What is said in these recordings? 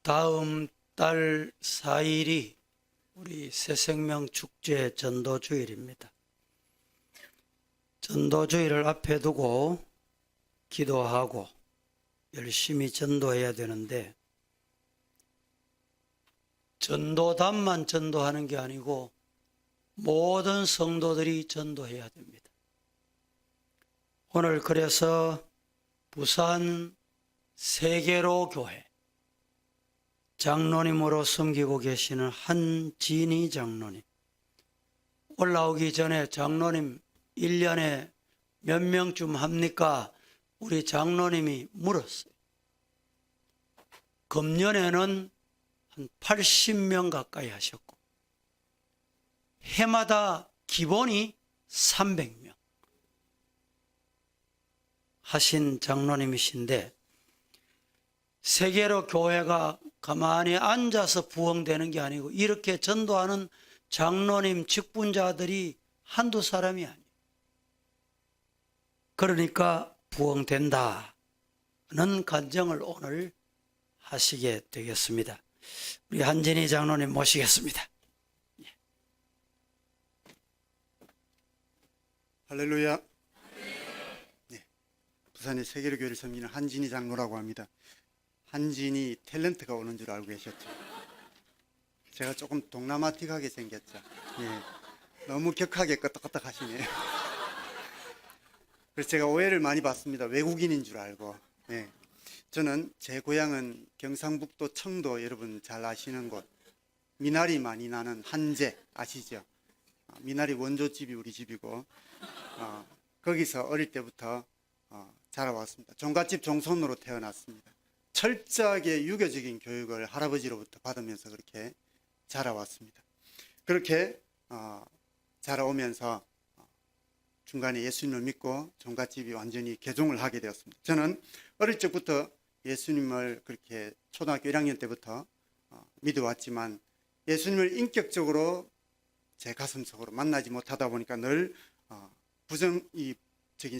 다음 달 4일이 우리 새생명 축제 전도주일입니다. 전도주일을 앞에 두고 기도하고 열심히 전도해야 되는데, 전도단만 전도하는 게 아니고 모든 성도들이 전도해야 됩니다. 오늘 그래서 부산 세계로 교회 장로님으로 섬기고 계시는 한진희 장로님, 올라오기 전에 장로님 1년에 몇 명쯤 합니까? 우리 장로님이 물었어요. 금년에는 한 80명 가까이 하셨고, 해마다 기본이 300명 하신 장로님이신데, 세계로 교회가 가만히 앉아서 부흥되는 게 아니고 이렇게 전도하는 장로님 직분자들이 한두 사람이 아니에요. 그러니까 부흥된다는 간증을 오늘 하시게 되겠습니다. 우리 한진희 장로님 모시겠습니다. 할렐루야. 네, 부산의 세계로 교회를 섬기는 한진희 장로라고 합니다. 한진이 탤런트가 오는 줄 알고 계셨죠? 제가 조금 동남아틱하게 생겼죠? 예, 너무 격하게 끄떡끄떡 하시네요. 그래서 제가 오해를 많이 받습니다. 외국인인 줄 알고. 예, 저는 제 고향은 경상북도 청도, 여러분 잘 아시는 곳, 미나리 많이 나는 한제 아시죠? 미나리 원조집이 우리 집이고, 거기서 어릴 때부터 자라왔습니다. 종갓집 종손으로 태어났습니다. 철저하게 유교적인 교육을 할아버지로부터 받으면서 그렇게 자라왔습니다. 그렇게 자라오면서 중간에 예수님을 믿고 종갓집이 완전히 개종을 하게 되었습니다. 저는 어릴 적부터 예수님을 그렇게 초등학교 1학년 때부터 믿어왔지만, 예수님을 인격적으로 제 가슴속으로 만나지 못하다 보니까 늘 부정적인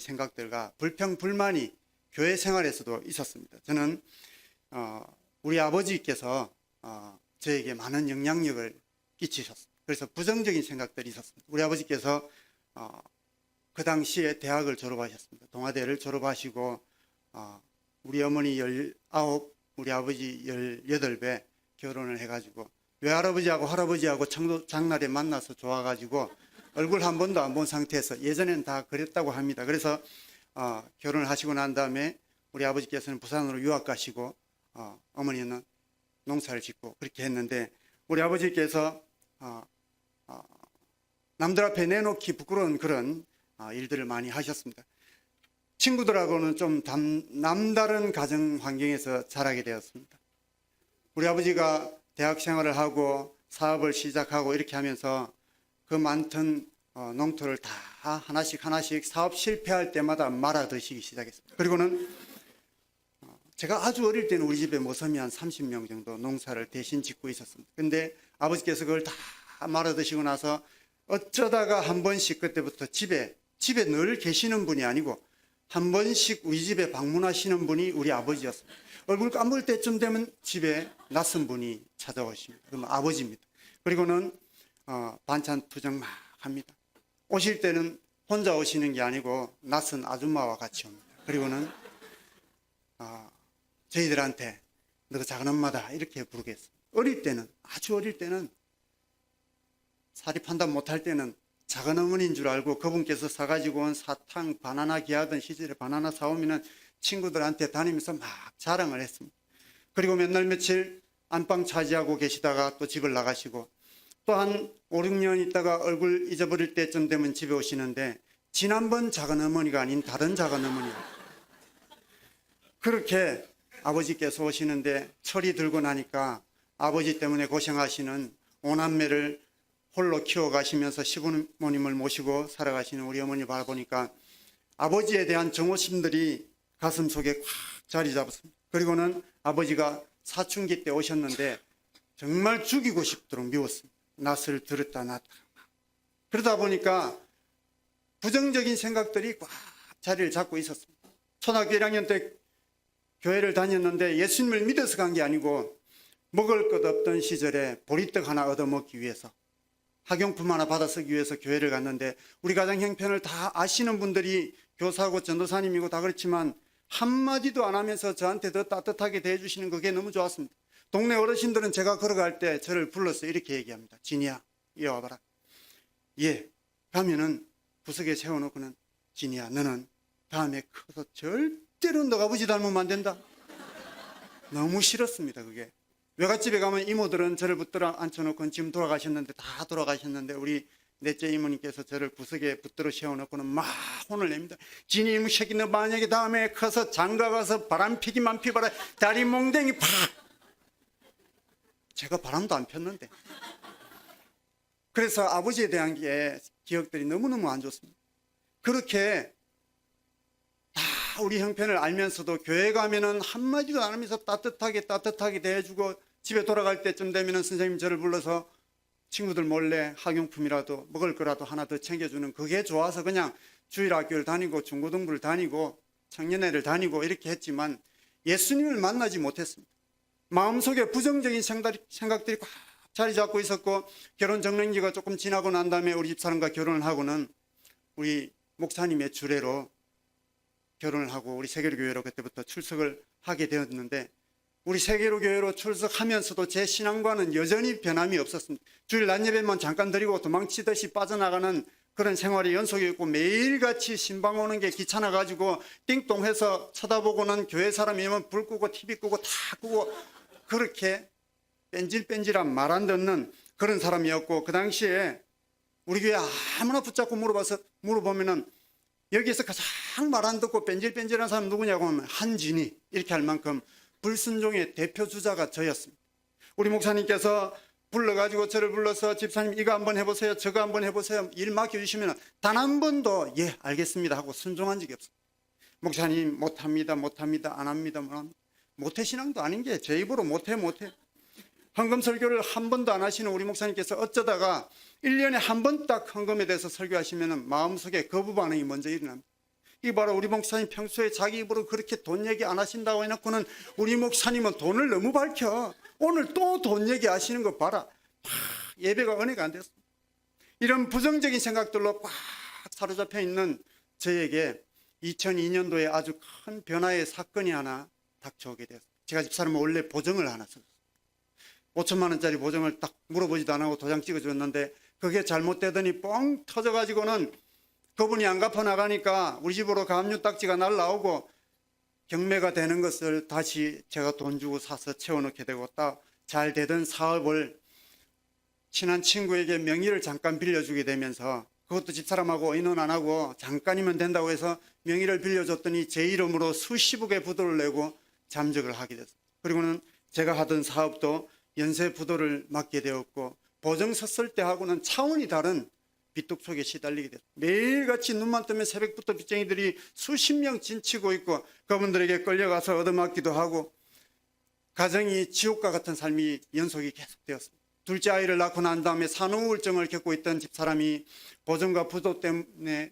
생각들과 불평, 불만이 교회 생활에서도 있었습니다. 저는 우리 아버지께서 저에게 많은 영향력을 끼치셨습니다. 그래서 부정적인 생각들이 있었습니다. 우리 아버지께서 그 당시에 대학을 졸업하셨습니다. 동아대를 졸업하시고 우리 어머니 19, 우리 아버지 18배 결혼을 해가지고 외할아버지하고 할아버지하고 장날에 만나서 좋아가지고 얼굴 한 번도 안 본 상태에서, 예전에는 다 그랬다고 합니다. 그래서 결혼을 하시고 난 다음에 우리 아버지께서는 부산으로 유학 가시고 어머니는 농사를 짓고 그렇게 했는데, 우리 아버지께서 남들 앞에 내놓기 부끄러운 그런 일들을 많이 하셨습니다. 친구들하고는 좀 남다른 가정 환경에서 자라게 되었습니다. 우리 아버지가 대학 생활을 하고 사업을 시작하고 이렇게 하면서 그 많던 농토를 다 하나씩 사업 실패할 때마다 말아 드시기 시작했습니다. 그리고는 제가 아주 어릴 때는 우리 집에 모섬이 한 30명 정도 농사를 대신 짓고 있었습니다. 근데 아버지께서 그걸 다 말아 드시고 나서 어쩌다가 한 번씩, 그때부터 집에 늘 계시는 분이 아니고 한 번씩 우리 집에 방문하시는 분이 우리 아버지였습니다. 얼굴 까물 때쯤 되면 집에 낯선 분이 찾아오십니다. 그러면 아버지입니다. 그리고는 반찬 투정 막 합니다. 오실 때는 혼자 오시는 게 아니고 낯선 아줌마와 같이 옵니다. 그리고는 저희들한테 너가 작은 엄마다 이렇게 부르겠습니다. 어릴 때는, 아주 어릴 때는, 사리 판단 못할 때는 작은 어머니인 줄 알고 그분께서 사가지고 온 사탕, 바나나 귀하던 시절에 바나나 사오면은 친구들한테 다니면서 막 자랑을 했습니다. 그리고 몇 날 며칠 안방 차지하고 계시다가 또 집을 나가시고, 또 한 5, 6년 있다가 얼굴 잊어버릴 때쯤 되면 집에 오시는데 지난번 작은 어머니가 아닌 다른 작은 어머니예요. 그렇게 아버지께서 오시는데 철이 들고 나니까 아버지 때문에 고생하시는 오남매를 홀로 키워가시면서 시부모님을 모시고 살아가시는 우리 어머니 바라보니까 아버지에 대한 정오심들이 가슴속에 꽉 자리 잡았습니다. 그리고는 아버지가 사춘기 때 오셨는데 정말 죽이고 싶도록 미웠습니다. 낯을 들었다 놨다. 그러다 보니까 부정적인 생각들이 꽉 자리를 잡고 있었습니다. 초등학교 1학년 때 교회를 다녔는데 예수님을 믿어서 간 게 아니고 먹을 것 없던 시절에 보리떡 하나 얻어먹기 위해서, 학용품 하나 받아 쓰기 위해서 교회를 갔는데, 우리 가정 형편을 다 아시는 분들이 교사고 전도사님이고 다 그렇지만 한마디도 안 하면서 저한테 더 따뜻하게 대해주시는 그게 너무 좋았습니다. 동네 어르신들은 제가 걸어갈 때 저를 불러서 이렇게 얘기합니다. 진이야, 이리 와봐라. 예, 가면은 구석에 세워놓고는, 진이야, 너는 다음에 커서 절대로 너가 아버지 닮으면 안 된다. 너무 싫었습니다, 그게. 외갓집에 가면 이모들은 저를 붙들어 앉혀놓고, 지금 돌아가셨는데, 다 돌아가셨는데, 우리 넷째 이모님께서 저를 구석에 붙들어 세워놓고는 막 혼을 냅니다. 진이 이모 새끼, 너 만약에 다음에 커서 장가 가서 바람 피기만 피봐라. 다리 몽댕이 팍! 제가 바람도 안 폈는데. 그래서 아버지에 대한 기억들이 너무너무 안 좋습니다. 그렇게 다 우리 형편을 알면서도 교회 가면은 한마디도 안 하면서 따뜻하게 대해주고, 집에 돌아갈 때쯤 되면은 선생님 저를 불러서 친구들 몰래 학용품이라도 먹을 거라도 하나 더 챙겨주는, 그게 좋아서 그냥 주일학교를 다니고 중고등부를 다니고 청년회를 다니고 이렇게 했지만 예수님을 만나지 못했습니다. 마음속에 부정적인 생각들이 꽉 자리 잡고 있었고, 결혼 적령기가 조금 지나고 난 다음에 우리 집사람과 결혼을 하고는 우리 목사님의 주례로 결혼을 하고 우리 세계로교회로 그때부터 출석을 하게 되었는데, 우리 세계로교회로 출석하면서도 제 신앙과는 여전히 변함이 없었습니다. 주일 낮 예배만 잠깐 드리고 도망치듯이 빠져나가는 그런 생활이 연속이었고, 매일같이 신방 오는 게 귀찮아가지고 띵동해서 쳐다보고는 교회 사람이면 불 끄고 TV 끄고 다 끄고, 그렇게 뺀질뺀질한 말 안 듣는 그런 사람이었고, 그 당시에 우리 교회 아무나 붙잡고 물어보면은 여기에서 가장 말 안 듣고 뺀질뺀질한 사람 누구냐고 하면 한진이, 이렇게 할 만큼 불순종의 대표 주자가 저였습니다. 우리 목사님께서 불러가지고 저를 불러서, 집사님 이거 한번 해보세요, 저거 한번 해보세요, 일 맡겨주시면 단 한 번도 예 알겠습니다 하고 순종한 적이 없습니다. 목사님 못합니다 안 합니다 모태신앙도 아닌 게 제 입으로 못해 헌금 설교를 한 번도 안 하시는 우리 목사님께서 어쩌다가 1년에 한 번 딱 헌금에 대해서 설교하시면 마음속에 거부 반응이 먼저 일어납니다. 이 봐라, 우리 목사님 평소에 자기 입으로 그렇게 돈 얘기 안 하신다고 해놓고는 우리 목사님은 돈을 너무 밝혀. 오늘 또 돈 얘기 하시는 거 봐라. 예배가 은혜가 안 됐습니다. 이런 부정적인 생각들로 꽉 사로잡혀 있는 저에게 2002년도에 아주 큰 변화의 사건이 하나 닥쳐오게 되었습니다. 제가 집사람은 원래 보증을 하나 썼어요. 5천만 원짜리 보증을 딱 물어보지도 안 하고 도장 찍어줬는데, 그게 잘못되더니 뻥 터져가지고는 그분이 안 갚아 나가니까 우리 집으로 가압류 딱지가 날라오고, 경매가 되는 것을 다시 제가 돈 주고 사서 채워넣게 되고, 딱 잘 되던 사업을 친한 친구에게 명의를 잠깐 빌려주게 되면서, 그것도 집사람하고 의논 안 하고 잠깐이면 된다고 해서 명의를 빌려줬더니 제 이름으로 수십억의 부도를 내고 잠적을 하게 됐습니다. 그리고는 제가 하던 사업도 연쇄 부도를 맞게 되었고, 보증 섰을 때하고는 차원이 다른 빚독 속에 시달리게 됐습니다. 매일같이 눈만 뜨면 새벽부터 빚쟁이들이 수십 명 진치고 있고, 그분들에게 끌려가서 얻어맞기도 하고, 가정이 지옥과 같은 삶이 연속이 계속되었습니다. 둘째 아이를 낳고 난 다음에 산후우울증을 겪고 있던 집사람이 보증과 부도 때문에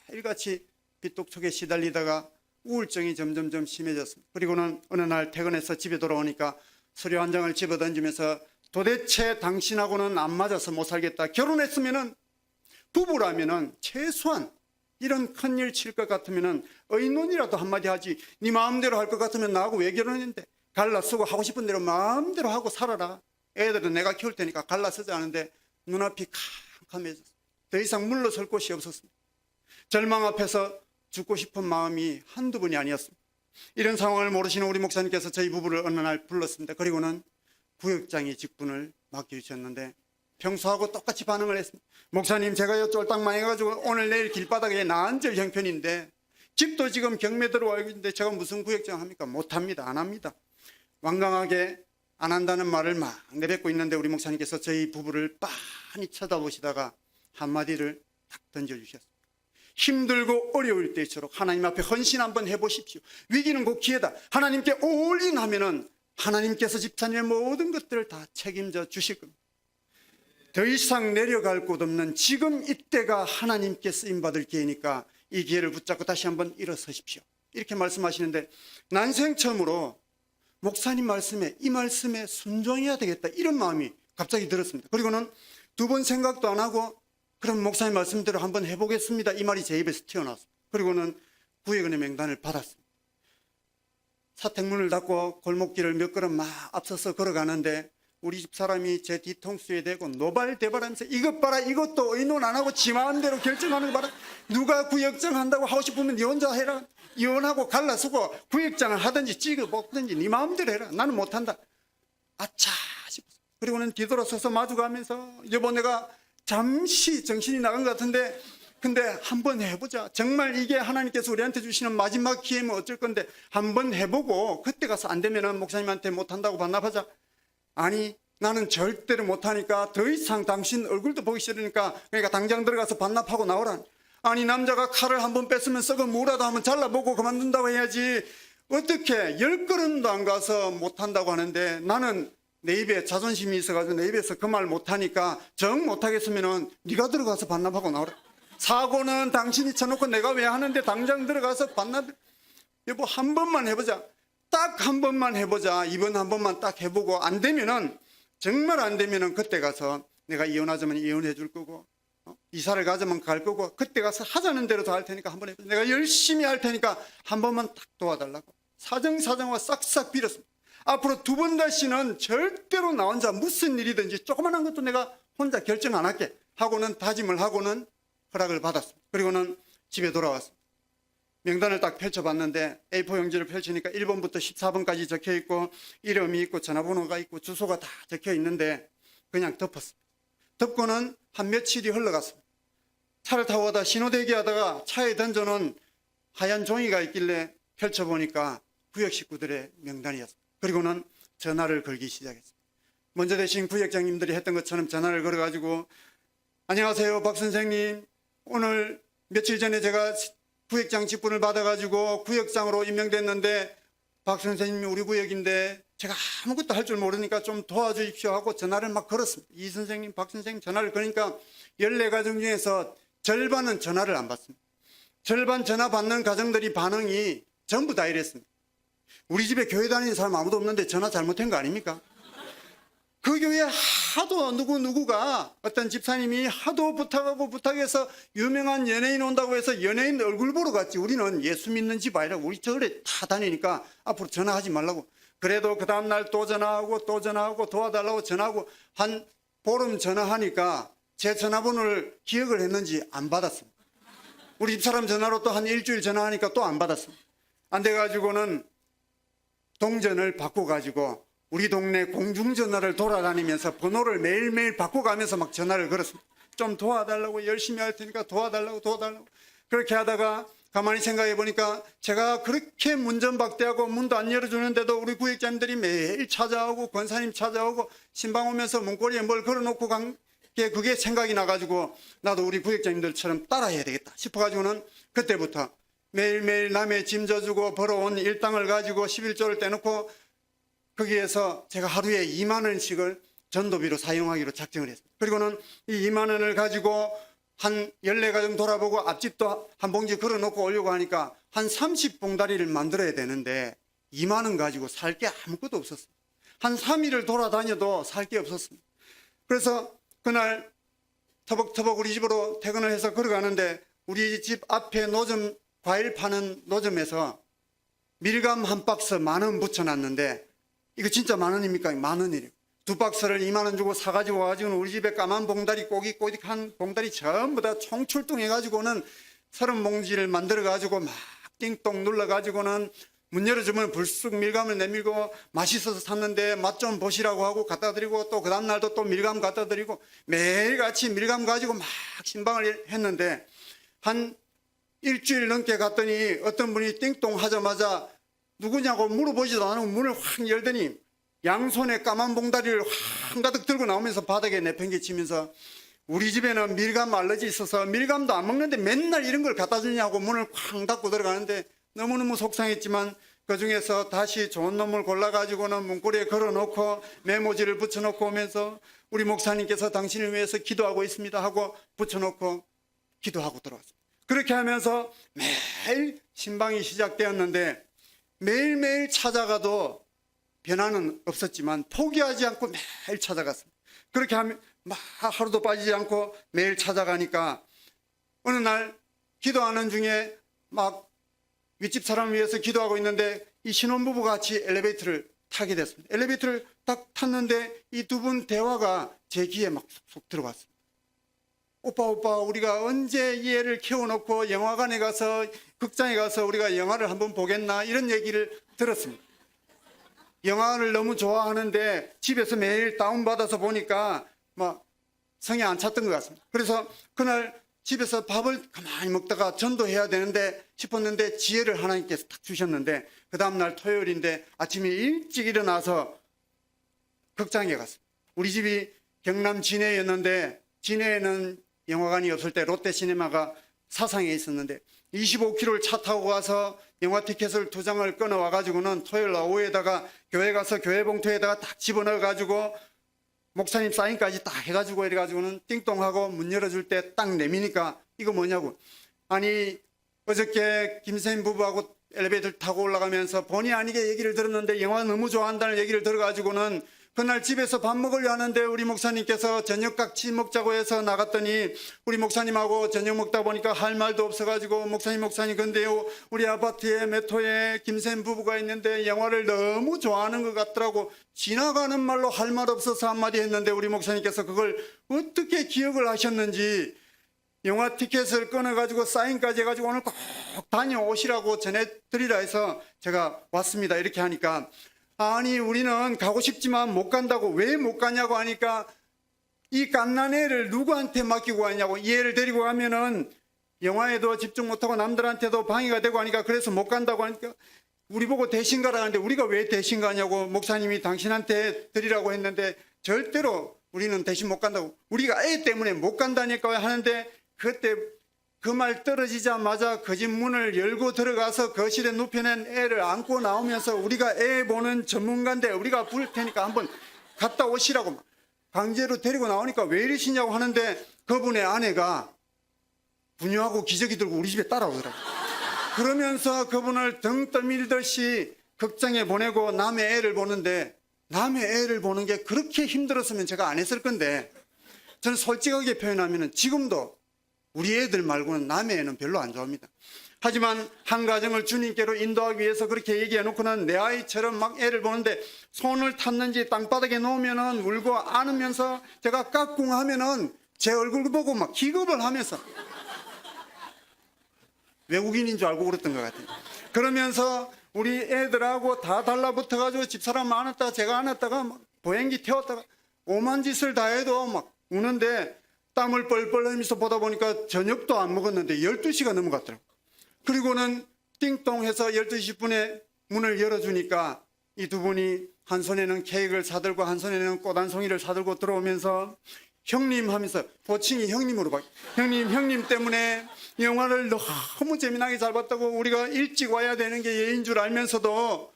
매일같이 빚독 속에 시달리다가 우울증이 점점점 심해졌습니다. 그리고는 어느 날 퇴근해서 집에 돌아오니까 서류 한 장을 집어던지면서, 도대체 당신하고는 안 맞아서 못 살겠다. 결혼했으면은, 부부라면은 최소한 이런 큰일 칠 것 같으면은 의논이라도 한마디 하지. 네 마음대로 할 것 같으면 나하고 왜 결혼했는데? 갈라쓰고 하고 싶은 대로 마음대로 하고 살아라. 애들은 내가 키울 테니까 갈라쓰지 않은데 눈앞이 캄캄해졌어요. 더 이상 물러설 곳이 없었습니다. 절망 앞에서 죽고 싶은 마음이 한두 번이 아니었습니다. 이런 상황을 모르시는 우리 목사님께서 저희 부부를 어느 날 불렀습니다. 그리고는 구역장의 직분을 맡겨주셨는데, 평소하고 똑같이 반응을 했습니다. 목사님, 제가요 쫄딱 망해가지고 오늘 내일 길바닥에 나앉을 형편인데, 집도 지금 경매 들어와 있는데 제가 무슨 구역장 합니까? 못합니다. 안 합니다. 완강하게 안 한다는 말을 막 내뱉고 있는데, 우리 목사님께서 저희 부부를 빤히 쳐다보시다가 한마디를 딱 던져주셨습니다. 힘들고 어려울 때일수록 하나님 앞에 헌신 한번 해보십시오. 위기는 곧 기회다. 하나님께 올인하면은 하나님께서 집사님의 모든 것들을 다 책임져 주실 겁니다. 더 이상 내려갈 곳 없는 지금 이때가 하나님께 쓰임받을 기회니까 이 기회를 붙잡고 다시 한번 일어서십시오. 이렇게 말씀하시는데, 난생 처음으로 목사님 말씀에, 이 말씀에 순종해야 되겠다, 이런 마음이 갑자기 들었습니다. 그리고는 두 번 생각도 안 하고 그럼 목사님 말씀대로 한번 해보겠습니다, 이 말이 제 입에서 튀어나왔습니다. 그리고는 구역원의 명단을 받았습니다. 사택문을 닫고 골목길을 몇 걸음 막 앞서서 걸어가는데 우리 집 사람이 제 뒤통수에 대고 노발대발하면서 이것 봐라, 이것도 의논 안 하고 지 마음대로 결정하는 거 봐라, 누가 구역장 한다고 하고 싶으면 네 혼자 해라, 이혼하고 갈라서고 구역장을 하든지 찍어 먹든지 네 마음대로 해라, 나는 못한다. 아차 싶었어. 그리고는 뒤돌아서서 마주가면서 여보, 내가 잠시 정신이 나간 것 같은데 근데 한번 해보자, 정말 이게 하나님께서 우리한테 주시는 마지막 기회면 어쩔 건데 한번 해보고 그때 가서 안 되면은 목사님한테 못한다고 반납하자. 아니, 나는 절대로 못하니까 더 이상 당신 얼굴도 보기 싫으니까 그러니까 당장 들어가서 반납하고 나오라. 아니, 남자가 칼을 한번 뺐으면 썩은 무라도 한번 잘라보고 그만둔다고 해야지, 어떻게 10걸음도 안 가서 못한다고 하는데 나는 내 입에 자존심이 있어가지고 내 입에서 그 말 못하니까 정 못하겠으면은 네가 들어가서 반납하고 나오라. 사고는 당신이 쳐놓고 내가 왜 하는데 당장 들어가서 반납. 여보, 한 번만 해보자, 딱 한 번만 해보자, 이번 한 번만 딱 해보고 안 되면은, 정말 안 되면은 그때 가서 내가 이혼하자면 이혼해 줄 거고, 이사를 가자면 갈 거고, 그때 가서 하자는 대로 다 할 테니까 한번 해보자, 내가 열심히 할 테니까 한 번만 딱 도와달라고 사정사정과 싹싹 빌었습니다. 앞으로 두 번 다시는 절대로 나 혼자 무슨 일이든지 조그만한 것도 내가 혼자 결정 안 할게 하고는 다짐을 하고는 허락을 받았습니다. 그리고는 집에 돌아왔습니다. 명단을 딱 펼쳐봤는데 A4 용지를 펼치니까 1번부터 14번까지 적혀 있고 이름이 있고 전화번호가 있고 주소가 다 적혀 있는데 그냥 덮었습니다. 덮고는 한 며칠이 흘러갔습니다. 차를 타고 가다 신호대기하다가 차에 던져놓은 하얀 종이가 있길래 펼쳐보니까 구역 식구들의 명단이었습니다. 그리고는 전화를 걸기 시작했습니다. 먼저 대신 구역장님들이 했던 것처럼 전화를 걸어가지고, 안녕하세요, 박 선생님, 오늘 며칠 전에 제가 구역장 직분을 받아가지고 구역장으로 임명됐는데 박 선생님이 우리 구역인데 제가 아무것도 할 줄 모르니까 좀 도와주십시오 하고 전화를 막 걸었습니다. 이 선생님, 박 선생님 전화를 거니까 14가정 중에서 절반은 전화를 안 받습니다. 절반 전화 받는 가정들이 반응이 전부 다 이랬습니다. 우리 집에 교회 다니는 사람 아무도 없는데 전화 잘못한 거 아닙니까? 그 교회에 하도 누구가 어떤 집사님이 하도 부탁하고 부탁해서 유명한 연예인 온다고 해서 연예인 얼굴 보러 갔지, 우리는 예수 믿는 집 아니라 우리 절에 다 다니니까 앞으로 전화하지 말라고. 그래도 그 다음날 또 전화하고 또 전화하고 도와달라고 전화하고 한 보름 전화하니까 제 전화번호를 기억을 했는지 안 받았습니다. 우리 집사람 전화로 또 한 일주일 전화하니까 또 안 받았습니다. 안 돼가지고는 동전을 바꿔가지고 우리 동네 공중전화를 돌아다니면서 번호를 매일매일 바꿔가면서 막 전화를 걸었습니다. 좀 도와달라고, 열심히 할 테니까 도와달라고. 그렇게 하다가 가만히 생각해 보니까 제가 그렇게 문전박대하고 문도 안 열어주는데도 우리 구역장님들이 매일 찾아오고 권사님 찾아오고 신방 오면서 문고리에 뭘 걸어놓고 간 게 그게 생각이 나가지고 나도 우리 구역장님들처럼 따라해야 되겠다 싶어가지고는 그때부터 매일매일 남의 짐 져주고 벌어온 일당을 가지고 11조를 떼놓고 거기에서 제가 하루에 2만 원씩을 전도비로 사용하기로 작정을 했습니다. 그리고는 이 2만 원을 가지고 한 14가정 돌아보고 앞집도 한 봉지 걸어놓고 오려고 하니까 한 30봉다리를 만들어야 되는데 2만 원 가지고 살 게 아무것도 없었습니다. 한 3일을 돌아다녀도 살 게 없었습니다. 그래서 그날 터벅터벅 우리 집으로 퇴근을 해서 걸어가는데 우리 집 앞에 노점, 과일 파는 노점에서 밀감 한 박스 10,000원 붙여놨는데 이거 진짜 10,000원입니까? 10,000원이래요. 2박스를 2만 원 주고 사가지고 와가지고는 우리 집에 까만 봉다리 꼬깃꼬깃한 봉다리 전부 다 총출동해가지고는 30봉지를 만들어가지고 막 띵동 눌러가지고는 문 열어주면 불쑥 밀감을 내밀고 맛있어서 샀는데 맛 좀 보시라고 하고 갖다 드리고 또 그 다음날도 또 밀감 갖다 드리고 매일같이 밀감 가지고 막 신방을 했는데 한 일주일 넘게 갔더니 어떤 분이 띵동 하자마자 누구냐고 물어보지도 않고 문을 확 열더니 양손에 까만 봉다리를 한가득 들고 나오면서 바닥에 내팽개치면서 우리 집에는 밀감 알러지 있어서 밀감도 안 먹는데 맨날 이런 걸 갖다 주냐고 문을 쾅 닫고 들어가는데 너무너무 속상했지만 그중에서 다시 좋은 놈을 골라가지고는 문고리에 걸어놓고 메모지를 붙여놓고 오면서 우리 목사님께서 당신을 위해서 기도하고 있습니다 하고 붙여놓고 기도하고 들어왔습니다. 그렇게 하면서 매일 신방이 시작되었는데 매일매일 찾아가도 변화는 없었지만 포기하지 않고 매일 찾아갔습니다. 그렇게 하면 막 하루도 빠지지 않고 매일 찾아가니까 어느 날 기도하는 중에 막 윗집 사람을 위해서 기도하고 있는데 이 신혼부부 같이 엘리베이터를 타게 됐습니다. 엘리베이터를 딱 탔는데 이 두 분 대화가 제 귀에 막 쏙쏙 들어갔습니다. 오빠 우리가 언제 이 애를 키워놓고 영화관에 가서 극장에 가서 우리가 영화를 한번 보겠나 이런 얘기를 들었습니다. 영화를 너무 좋아하는데 집에서 매일 다운받아서 보니까 막 성에 안 찼던 것 같습니다. 그래서 그날 집에서 밥을 가만히 먹다가 전도해야 되는데 싶었는데 지혜를 하나님께서 딱 주셨는데 그 다음날 토요일인데 아침에 일찍 일어나서 극장에 갔습니다. 우리 집이 경남 진해였는데 진해에는 영화관이 없을 때 롯데시네마가 사상에 있었는데 25km를 차 타고 가서 영화 티켓을 2장을 끊어 와가지고는 토요일 오후에다가 교회 가서 교회 봉투에다가 딱 집어넣어 가지고 목사님 사인까지 딱 해가지고 이래가지고는 띵동하고 문 열어줄 때 딱 내미니까 이거 뭐냐고. 아니 어저께 김선임 부부하고 엘리베이터를 타고 올라가면서 본의 아니게 얘기를 들었는데 영화 너무 좋아한다는 얘기를 들어가지고는 그날 집에서 밥 먹으려 하는데 우리 목사님께서 저녁 같이 먹자고 해서 나갔더니 우리 목사님하고 저녁 먹다 보니까 할 말도 없어가지고 목사님 근데요 우리 아파트에 몇 호에 김선 부부가 있는데 영화를 너무 좋아하는 것 같더라고. 지나가는 말로 할 말 없어서 한마디 했는데 우리 목사님께서 그걸 어떻게 기억을 하셨는지 영화 티켓을 끊어가지고 사인까지 해가지고 오늘 꼭 다녀오시라고 전해드리라 해서 제가 왔습니다. 이렇게 하니까 아니 우리는 가고 싶지만 못 간다고. 왜 못 가냐고 하니까 이 갓난 애를 누구한테 맡기고 가냐고. 이 애를 데리고 가면은 영화에도 집중 못하고 남들한테도 방해가 되고 하니까 그래서 못 간다고 하니까 우리 보고 대신 가라 하는데 우리가 왜 대신 가냐고. 목사님이 당신한테 드리라고 했는데 절대로 우리는 대신 못 간다고. 우리가 애 때문에 못 간다니까 하는데 그때 그 말 떨어지자마자 그 집 문을 열고 들어가서 거실에 눕혀낸 애를 안고 나오면서 우리가 애 보는 전문가인데 우리가 부를 테니까 한번 갔다 오시라고 막 강제로 데리고 나오니까 왜 이러시냐고 하는데 그분의 아내가 분유하고 기저귀 들고 우리 집에 따라오더라고요. 그러면서 그분을 등 떠밀듯이 극장에 보내고 남의 애를 보는데 남의 애를 보는 게 그렇게 힘들었으면 제가 안 했을 건데 저는 솔직하게 표현하면 지금도 우리 애들 말고는 남의 애는 별로 안 좋아합니다. 하지만 한 가정을 주님께로 인도하기 위해서 그렇게 얘기해 놓고는 내 아이처럼 막 애를 보는데 손을 탔는지 땅바닥에 놓으면은 울고 안으면서 제가 까꿍 하면은 제 얼굴 보고 막 기겁을 하면서 외국인인 줄 알고 그랬던 것 같아요. 그러면서 우리 애들하고 다 달라붙어 가지고 집사람 안았다가 제가 안았다가 막 보행기 태웠다가 오만 짓을 다 해도 막 우는데 땀을 뻘뻘 흘리면서 보다 보니까 저녁도 안 먹었는데 12시가 넘어갔더라고요. 그리고는 띵동해서 12시 10분에 문을 열어주니까 이 두 분이 한 손에는 케이크를 사들고 한 손에는 꽃 한 송이를 사들고 들어오면서 형님 하면서 호칭이 형님으로 바뀌. 형님 때문에 영화를 너무 재미나게 잘 봤다고. 우리가 일찍 와야 되는 게 예인 줄 알면서도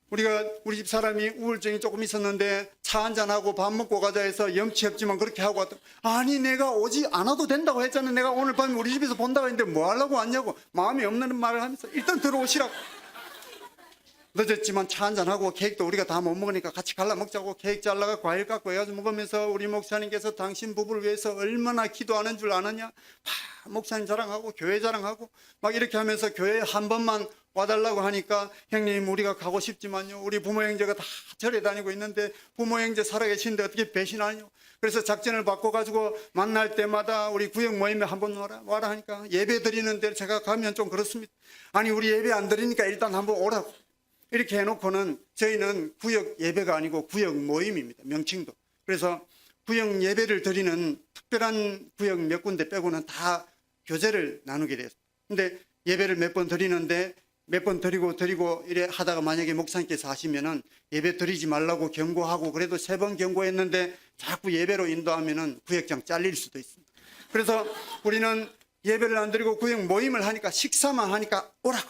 우리 집 사람이 우울증이 조금 있었는데 차 한잔하고 밥 먹고 가자 해서 염치 없지만 그렇게 하고 왔다. 아니 내가 오지 않아도 된다고 했잖아. 내가 오늘 밤에 우리 집에서 본다고 했는데 뭐 하려고 왔냐고 마음이 없는 말을 하면서 일단 들어오시라고. 늦었지만 차 한잔하고 케이크도 우리가 다 못 먹으니까 같이 갈라 먹자고 케이크 잘라가 과일 깎고 해가지고 먹으면서 우리 목사님께서 당신 부부를 위해서 얼마나 기도하는 줄 아느냐. 목사님 자랑하고 교회 자랑하고 막 이렇게 하면서 교회에 한 번만 와달라고 하니까 형님 우리가 가고 싶지만요 우리 부모 형제가 다 절에 다니고 있는데 부모 형제 살아계시는데 어떻게 배신하뇨. 그래서 작전을 바꿔가지고 만날 때마다 우리 구역 모임에 한번 와라 하니까 예배 드리는데 제가 가면 좀 그렇습니다. 아니 우리 예배 안 드리니까 일단 한번 오라고. 이렇게 해놓고는 저희는 구역 예배가 아니고 구역 모임입니다. 명칭도. 그래서 구역 예배를 드리는 특별한 구역 몇 군데 빼고는 다 교제를 나누게 됐어요. 근데 예배를 몇 번 드리는데 몇 번 드리고 이래 하다가 만약에 목사님께서 하시면은 예배 드리지 말라고 경고하고 그래도 3번 경고했는데 자꾸 예배로 인도하면은 구역장 잘릴 수도 있습니다. 그래서 우리는 예배를 안 드리고 구역 모임을 하니까 식사만 하니까 오라고.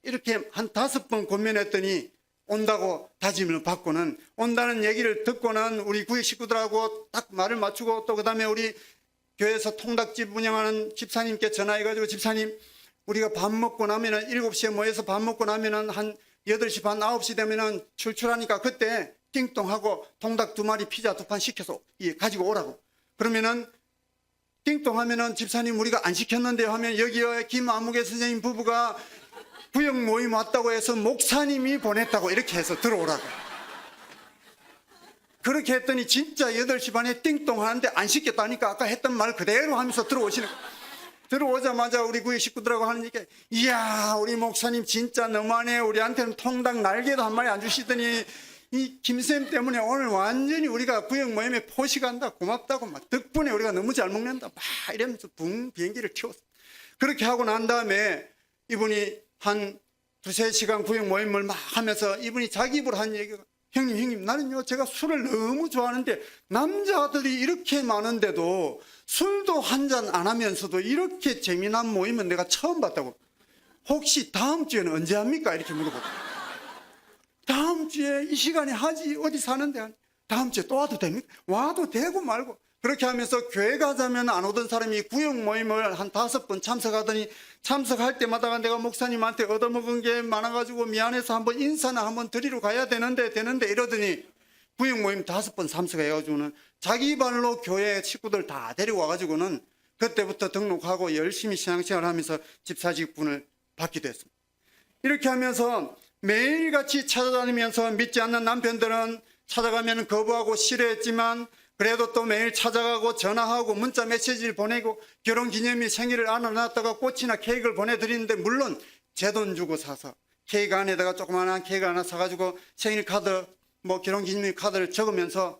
이렇게 한 5번 권면했더니 온다고 다짐을 받고는 온다는 얘기를 듣고는 우리 구역 식구들하고 딱 말을 맞추고 또 그다음에 우리 교회에서 통닭집 운영하는 집사님께 전화해가지고 집사님 우리가 밥 먹고 나면은 7시에 모여서 밥 먹고 나면은 한 8시 반, 9시 되면은 출출하니까 그때 띵동하고 통닭 2마리, 피자 2판 시켜서 가지고 오라고. 그러면은 띵동하면은 집사님 우리가 안 시켰는데요 하면 여기에 김아무개 선생님 부부가 구역 모임 왔다고 해서 목사님이 보냈다고 이렇게 해서 들어오라고. 그렇게 했더니 진짜 8시 반에 띵동 하는데 안 시켰다니까 아까 했던 말 그대로 하면서 들어오시는 거예요. 들어오자마자 우리 구역 식구들하고 하는 얘기가, 이야 우리 목사님 진짜 너무하네. 우리한테는 통닭 날개도 한 마리 안 주시더니 이 김쌤 때문에 오늘 완전히 우리가 구역 모임에 포식한다, 고맙다고, 막 덕분에 우리가 너무 잘 먹는다, 막 이러면서 붕 비행기를 튀었어. 그렇게 하고 난 다음에 이분이 한 2-3시간 구역 모임을 막 하면서 이분이 자기 입으로 한 얘기가, 형님 나는요 제가 술을 너무 좋아하는데 남자들이 이렇게 많은데도 술도 한 잔 안 하면서도 이렇게 재미난 모임은 내가 처음 봤다고. 혹시 다음 주에는 언제 합니까? 이렇게 물어보고. 다음 주에 이 시간에 하지, 어디 사는데. 다음 주에 또 와도 됩니까? 와도 되고 말고. 그렇게 하면서 교회 가자면 안 오던 사람이 구역 모임을 한 5번 참석하더니 참석할 때마다 내가 목사님한테 얻어먹은 게 많아가지고 미안해서 한번 인사나 한번 드리러 가야 되는데 이러더니 구역 모임 5번 참석해가지고는 자기 발로 교회 식구들 다 데리고 와가지고는 그때부터 등록하고 열심히 신앙생활을 하면서 집사직분을 받기도 했습니다. 이렇게 하면서 매일같이 찾아다니면서 믿지 않는 남편들은 찾아가면 거부하고 싫어했지만 그래도 또 매일 찾아가고 전화하고 문자 메시지를 보내고 결혼기념일 생일을 안아놨다가 꽃이나 케이크를 보내드리는데 물론 제 돈 주고 사서 케이크 안에다가 조그마한 케이크 하나 사가지고 생일 카드 뭐 결혼기념일 카드를 적으면서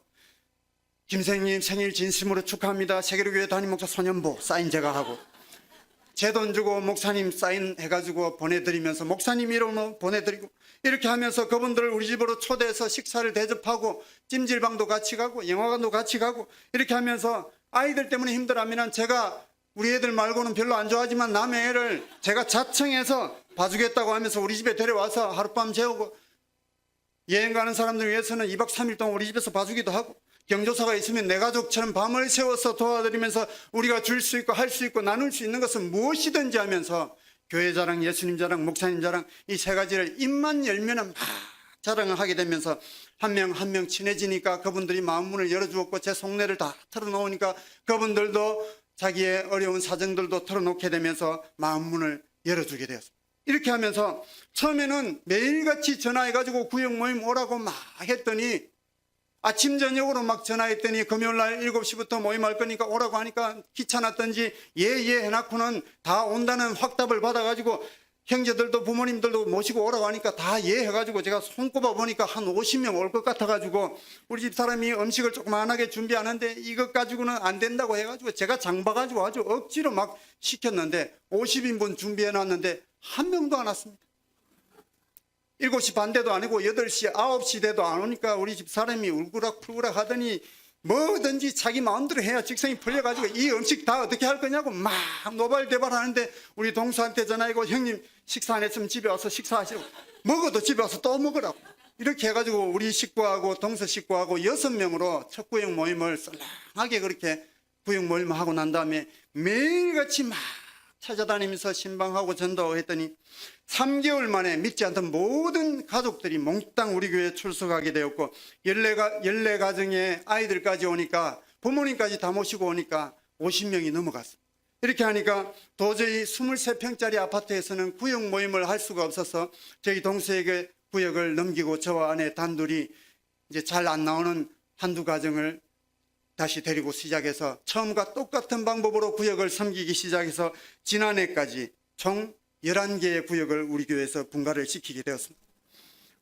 김생님 생일 진심으로 축하합니다. 세계로교회 담임목사 소년보 사인 제가 하고 제 돈 주고 목사님 사인 해가지고 보내드리면서 목사님 이름으로 보내드리고 이렇게 하면서 그분들을 우리 집으로 초대해서 식사를 대접하고 찜질방도 같이 가고 영화관도 같이 가고 이렇게 하면서 아이들 때문에 힘들어하면 제가 우리 애들 말고는 별로 안 좋아하지만 남의 애를 제가 자청해서 봐주겠다고 하면서 우리 집에 데려와서 하룻밤 재우고 여행 가는 사람들 위해서는 2박 3일 동안 우리 집에서 봐주기도 하고 경조사가 있으면 내 가족처럼 밤을 새워서 도와드리면서 우리가 줄 수 있고 할 수 있고 나눌 수 있는 것은 무엇이든지 하면서 교회 자랑, 예수님 자랑, 목사님 자랑 이 3가지를 입만 열면은 막 자랑을 하게 되면서 한 명 한 명 친해지니까 그분들이 마음문을 열어주었고 제 속내를 다 털어놓으니까 그분들도 자기의 어려운 사정들도 털어놓게 되면서 마음문을 열어주게 되었습니다. 이렇게 하면서 처음에는 매일같이 전화해가지고 구역 모임 오라고 막 했더니 아침 저녁으로 막 전화했더니 금요일날 7시부터 모임할 거니까 오라고 하니까 귀찮았던지 예 해놓고는 다 온다는 확답을 받아가지고 형제들도 부모님들도 모시고 오라고 하니까 다 예 해가지고 제가 손꼽아 보니까 한 50명 올 것 같아가지고 우리 집 사람이 음식을 조그만하게 준비하는데 이것 가지고는 안 된다고 해가지고 제가 장봐가지고 아주 억지로 막 시켰는데 50인분 준비해놨는데 한 명도 안 왔습니다. 7시 반 돼도 아니고 8시, 9시 돼도 안 오니까 우리 집 사람이 울그락불그락 하더니 뭐든지 자기 마음대로 해야 직성이 풀려가지고 이 음식 다 어떻게 할 거냐고 막 노발대발 하는데 우리 동수한테 전화하고 형님 식사 안 했으면 집에 와서 식사하시라고 먹어도 집에 와서 또 먹으라고 이렇게 해가지고 우리 식구하고 동서 식구하고 6명으로 첫 구역 모임을 썰렁하게 그렇게 구역 모임을 하고 난 다음에 매일같이 막 찾아다니면서 신방하고 전도했더니 3개월 만에 믿지 않던 모든 가족들이 몽땅 우리 교회에 출석하게 되었고 14가정의 아이들까지 오니까 부모님까지 다 모시고 오니까 50명이 넘어갔어요. 이렇게 하니까 도저히 23평짜리 아파트에서는 구역 모임을 할 수가 없어서 저희 동서에게 구역을 넘기고 저와 아내 단둘이 이제 잘 안 나오는 한두 가정을 다시 데리고 시작해서 처음과 똑같은 방법으로 구역을 섬기기 시작해서 지난해까지 총 11개의 구역을 우리 교회에서 분가를 시키게 되었습니다.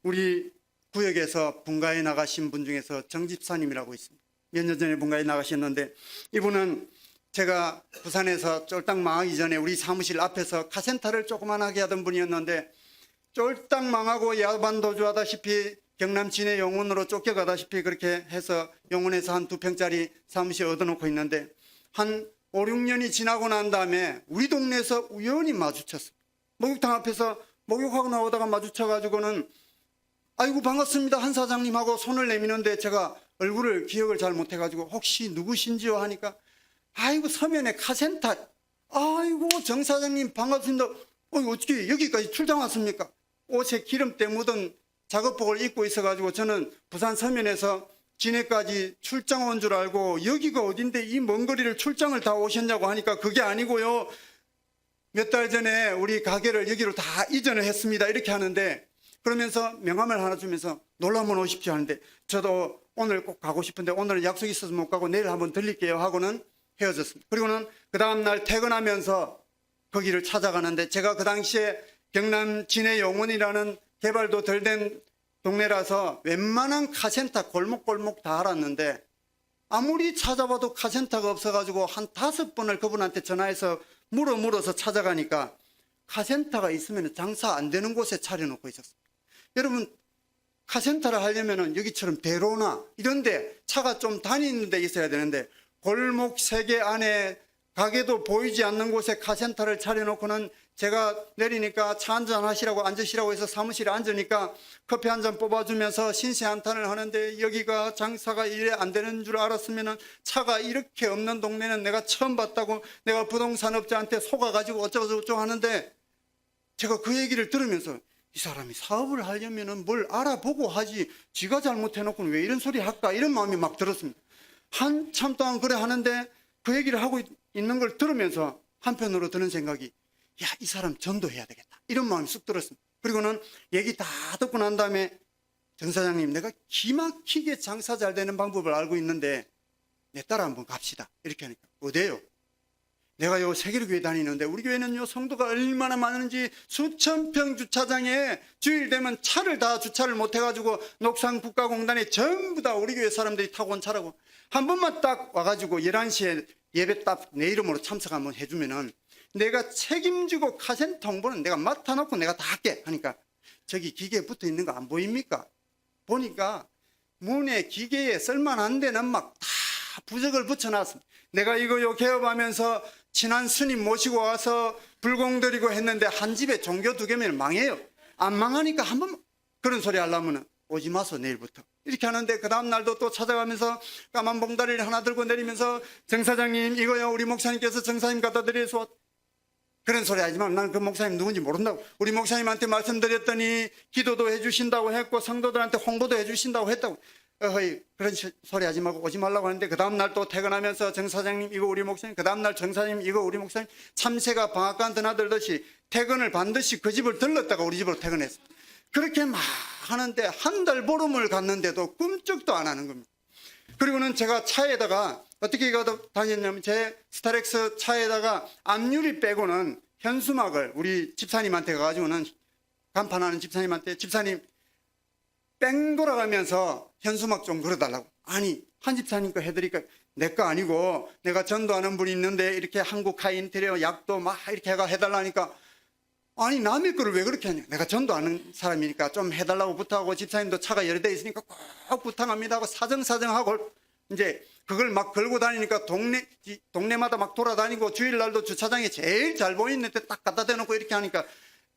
우리 구역에서 분가에 나가신 분 중에서 정 집사님이라고 있습니다. 몇 년 전에 분가에 나가셨는데 이분은 제가 부산에서 쫄딱 망하기 전에 우리 사무실 앞에서 카센터를 조그만하게 하던 분이었는데 쫄딱 망하고 야반도주 하다시피 경남 진해 용원으로 쫓겨가다시피 그렇게 해서 용원에서 한 2평짜리 사무실 얻어놓고 있는데 한 5, 6년이 지나고 난 다음에 우리 동네에서 우연히 마주쳤어요. 목욕탕 앞에서 목욕하고 나오다가 마주쳐가지고는 아이고 반갑습니다 한 사장님하고 손을 내미는데 제가 얼굴을 기억을 잘 못해가지고 혹시 누구신지요 하니까 아이고 서면에 카센터 아이고 정 사장님 반갑습니다. 어떻게 여기까지 출장 왔습니까? 옷에 기름때 묻은 작업복을 입고 있어가지고 저는 부산 서면에서 진해까지 출장 온 줄 알고 여기가 어딘데 이 먼 거리를 출장을 다 오셨냐고 하니까 그게 아니고요. 몇 달 전에 우리 가게를 여기로 다 이전을 했습니다. 이렇게 하는데 그러면서 명함을 하나 주면서 놀라면 오십시오 하는데 저도 오늘 꼭 가고 싶은데 오늘은 약속이 있어서 못 가고 내일 한번 들릴게요 하고는 헤어졌습니다. 그리고는 그 다음날 퇴근하면서 거기를 찾아가는데 제가 그 당시에 경남 진해 용원이라는 개발도 덜 된 동네라서 웬만한 카센터 골목골목 다 알았는데 아무리 찾아봐도 카센터가 없어가지고 한 5번을 그분한테 전화해서 물어서 찾아가니까 카센터가 있으면 장사 안 되는 곳에 차려놓고 있었습니다. 여러분 카센터를 하려면 여기처럼 대로나 이런데 차가 좀 다니는 데 있어야 되는데 골목 3개 안에 가게도 보이지 않는 곳에 카센터를 차려놓고는 제가 내리니까 차 한잔 하시라고 앉으시라고 해서 사무실에 앉으니까 커피 한 잔 뽑아주면서 신세한탄을 하는데 여기가 장사가 이래 안 되는 줄 알았으면 차가 이렇게 없는 동네는 내가 처음 봤다고 내가 부동산업자한테 속아가지고 어쩌고저쩌고 하는데 제가 그 얘기를 들으면서 이 사람이 사업을 하려면 뭘 알아보고 하지 지가 잘못해놓고는 왜 이런 소리 할까 이런 마음이 막 들었습니다. 한참 동안 그래 하는데 그 얘기를 하고 있는 걸 들으면서 한편으로 드는 생각이 야, 이 사람 전도해야 되겠다 이런 마음이 쑥 들었습니다. 그리고는 얘기 다 듣고 난 다음에 정 사장님 내가 기막히게 장사 잘 되는 방법을 알고 있는데 내 따라 한번 갑시다 이렇게 하니까 어때요? 내가 요 세계교회 다니는데 우리 교회는요 성도가 얼마나 많은지 수천 평 주차장에 주일 되면 차를 다 주차를 못 해가지고 녹산국가공단에 전부 다 우리 교회 사람들이 타고 온 차라고 한 번만 딱 와가지고 11시에 예배 딱 내 이름으로 참석 한번 해주면은 내가 책임지고 카센터 홍보는 내가 맡아놓고 내가 다 할게 하니까 저기 기계에 붙어 있는 거 안 보입니까? 보니까 문에 기계에 쓸만한 데는 막 다 부적을 붙여놨습니다. 내가 이거 개업하면서 친한 스님 모시고 와서 불공 드리고 했는데 한 집에 종교 2개면 망해요. 안 망하니까 한번 그런 소리 하려면 오지 마소 내일부터 이렇게 하는데 그 다음 날도 또 찾아가면서 까만 봉다리를 하나 들고 내리면서 정 사장님 이거요 우리 목사님께서 정사님 갖다 드려서 그런 소리 하지만 나는 그 목사님 누군지 모른다고 우리 목사님한테 말씀드렸더니 기도도 해주신다고 했고 성도들한테 홍보도 해주신다고 했다고 어허이 그런 소리 하지 말고 오지 말라고 하는데 그 다음날 또 퇴근하면서 정 사장님 이거 우리 목사님 그 다음날 정 사장님 이거 우리 목사님 참새가 방앗간 드나들듯이 퇴근을 반드시 그 집을 들렀다가 우리 집으로 퇴근했어. 그렇게 막 하는데 한 달 보름을 갔는데도 꿈쩍도 안 하는 겁니다. 그리고는 제가 차에다가 어떻게 다녔냐면 제 스타렉스 차에다가 앞유리 빼고는 현수막을 우리 집사님한테 가가지고는 간판하는 집사님한테 집사님 뺑 돌아가면서 현수막 좀 걸어달라고. 아니 한 집사님 거 해드릴까 내 거 아니고 내가 전도하는 분이 있는데 이렇게 한국 하이인테리어 약도 막 이렇게 해달라니까 아니 남의 거를 왜 그렇게 하냐 내가 전도하는 사람이니까 좀 해달라고 부탁하고 집사님도 차가 여러 대 있으니까 꼭 부탁합니다 하고 사정하고 이제 그걸 막 걸고 다니니까 동네마다 막 돌아다니고 주일날도 주차장에 제일 잘 보이는 데 딱 갖다 대놓고 이렇게 하니까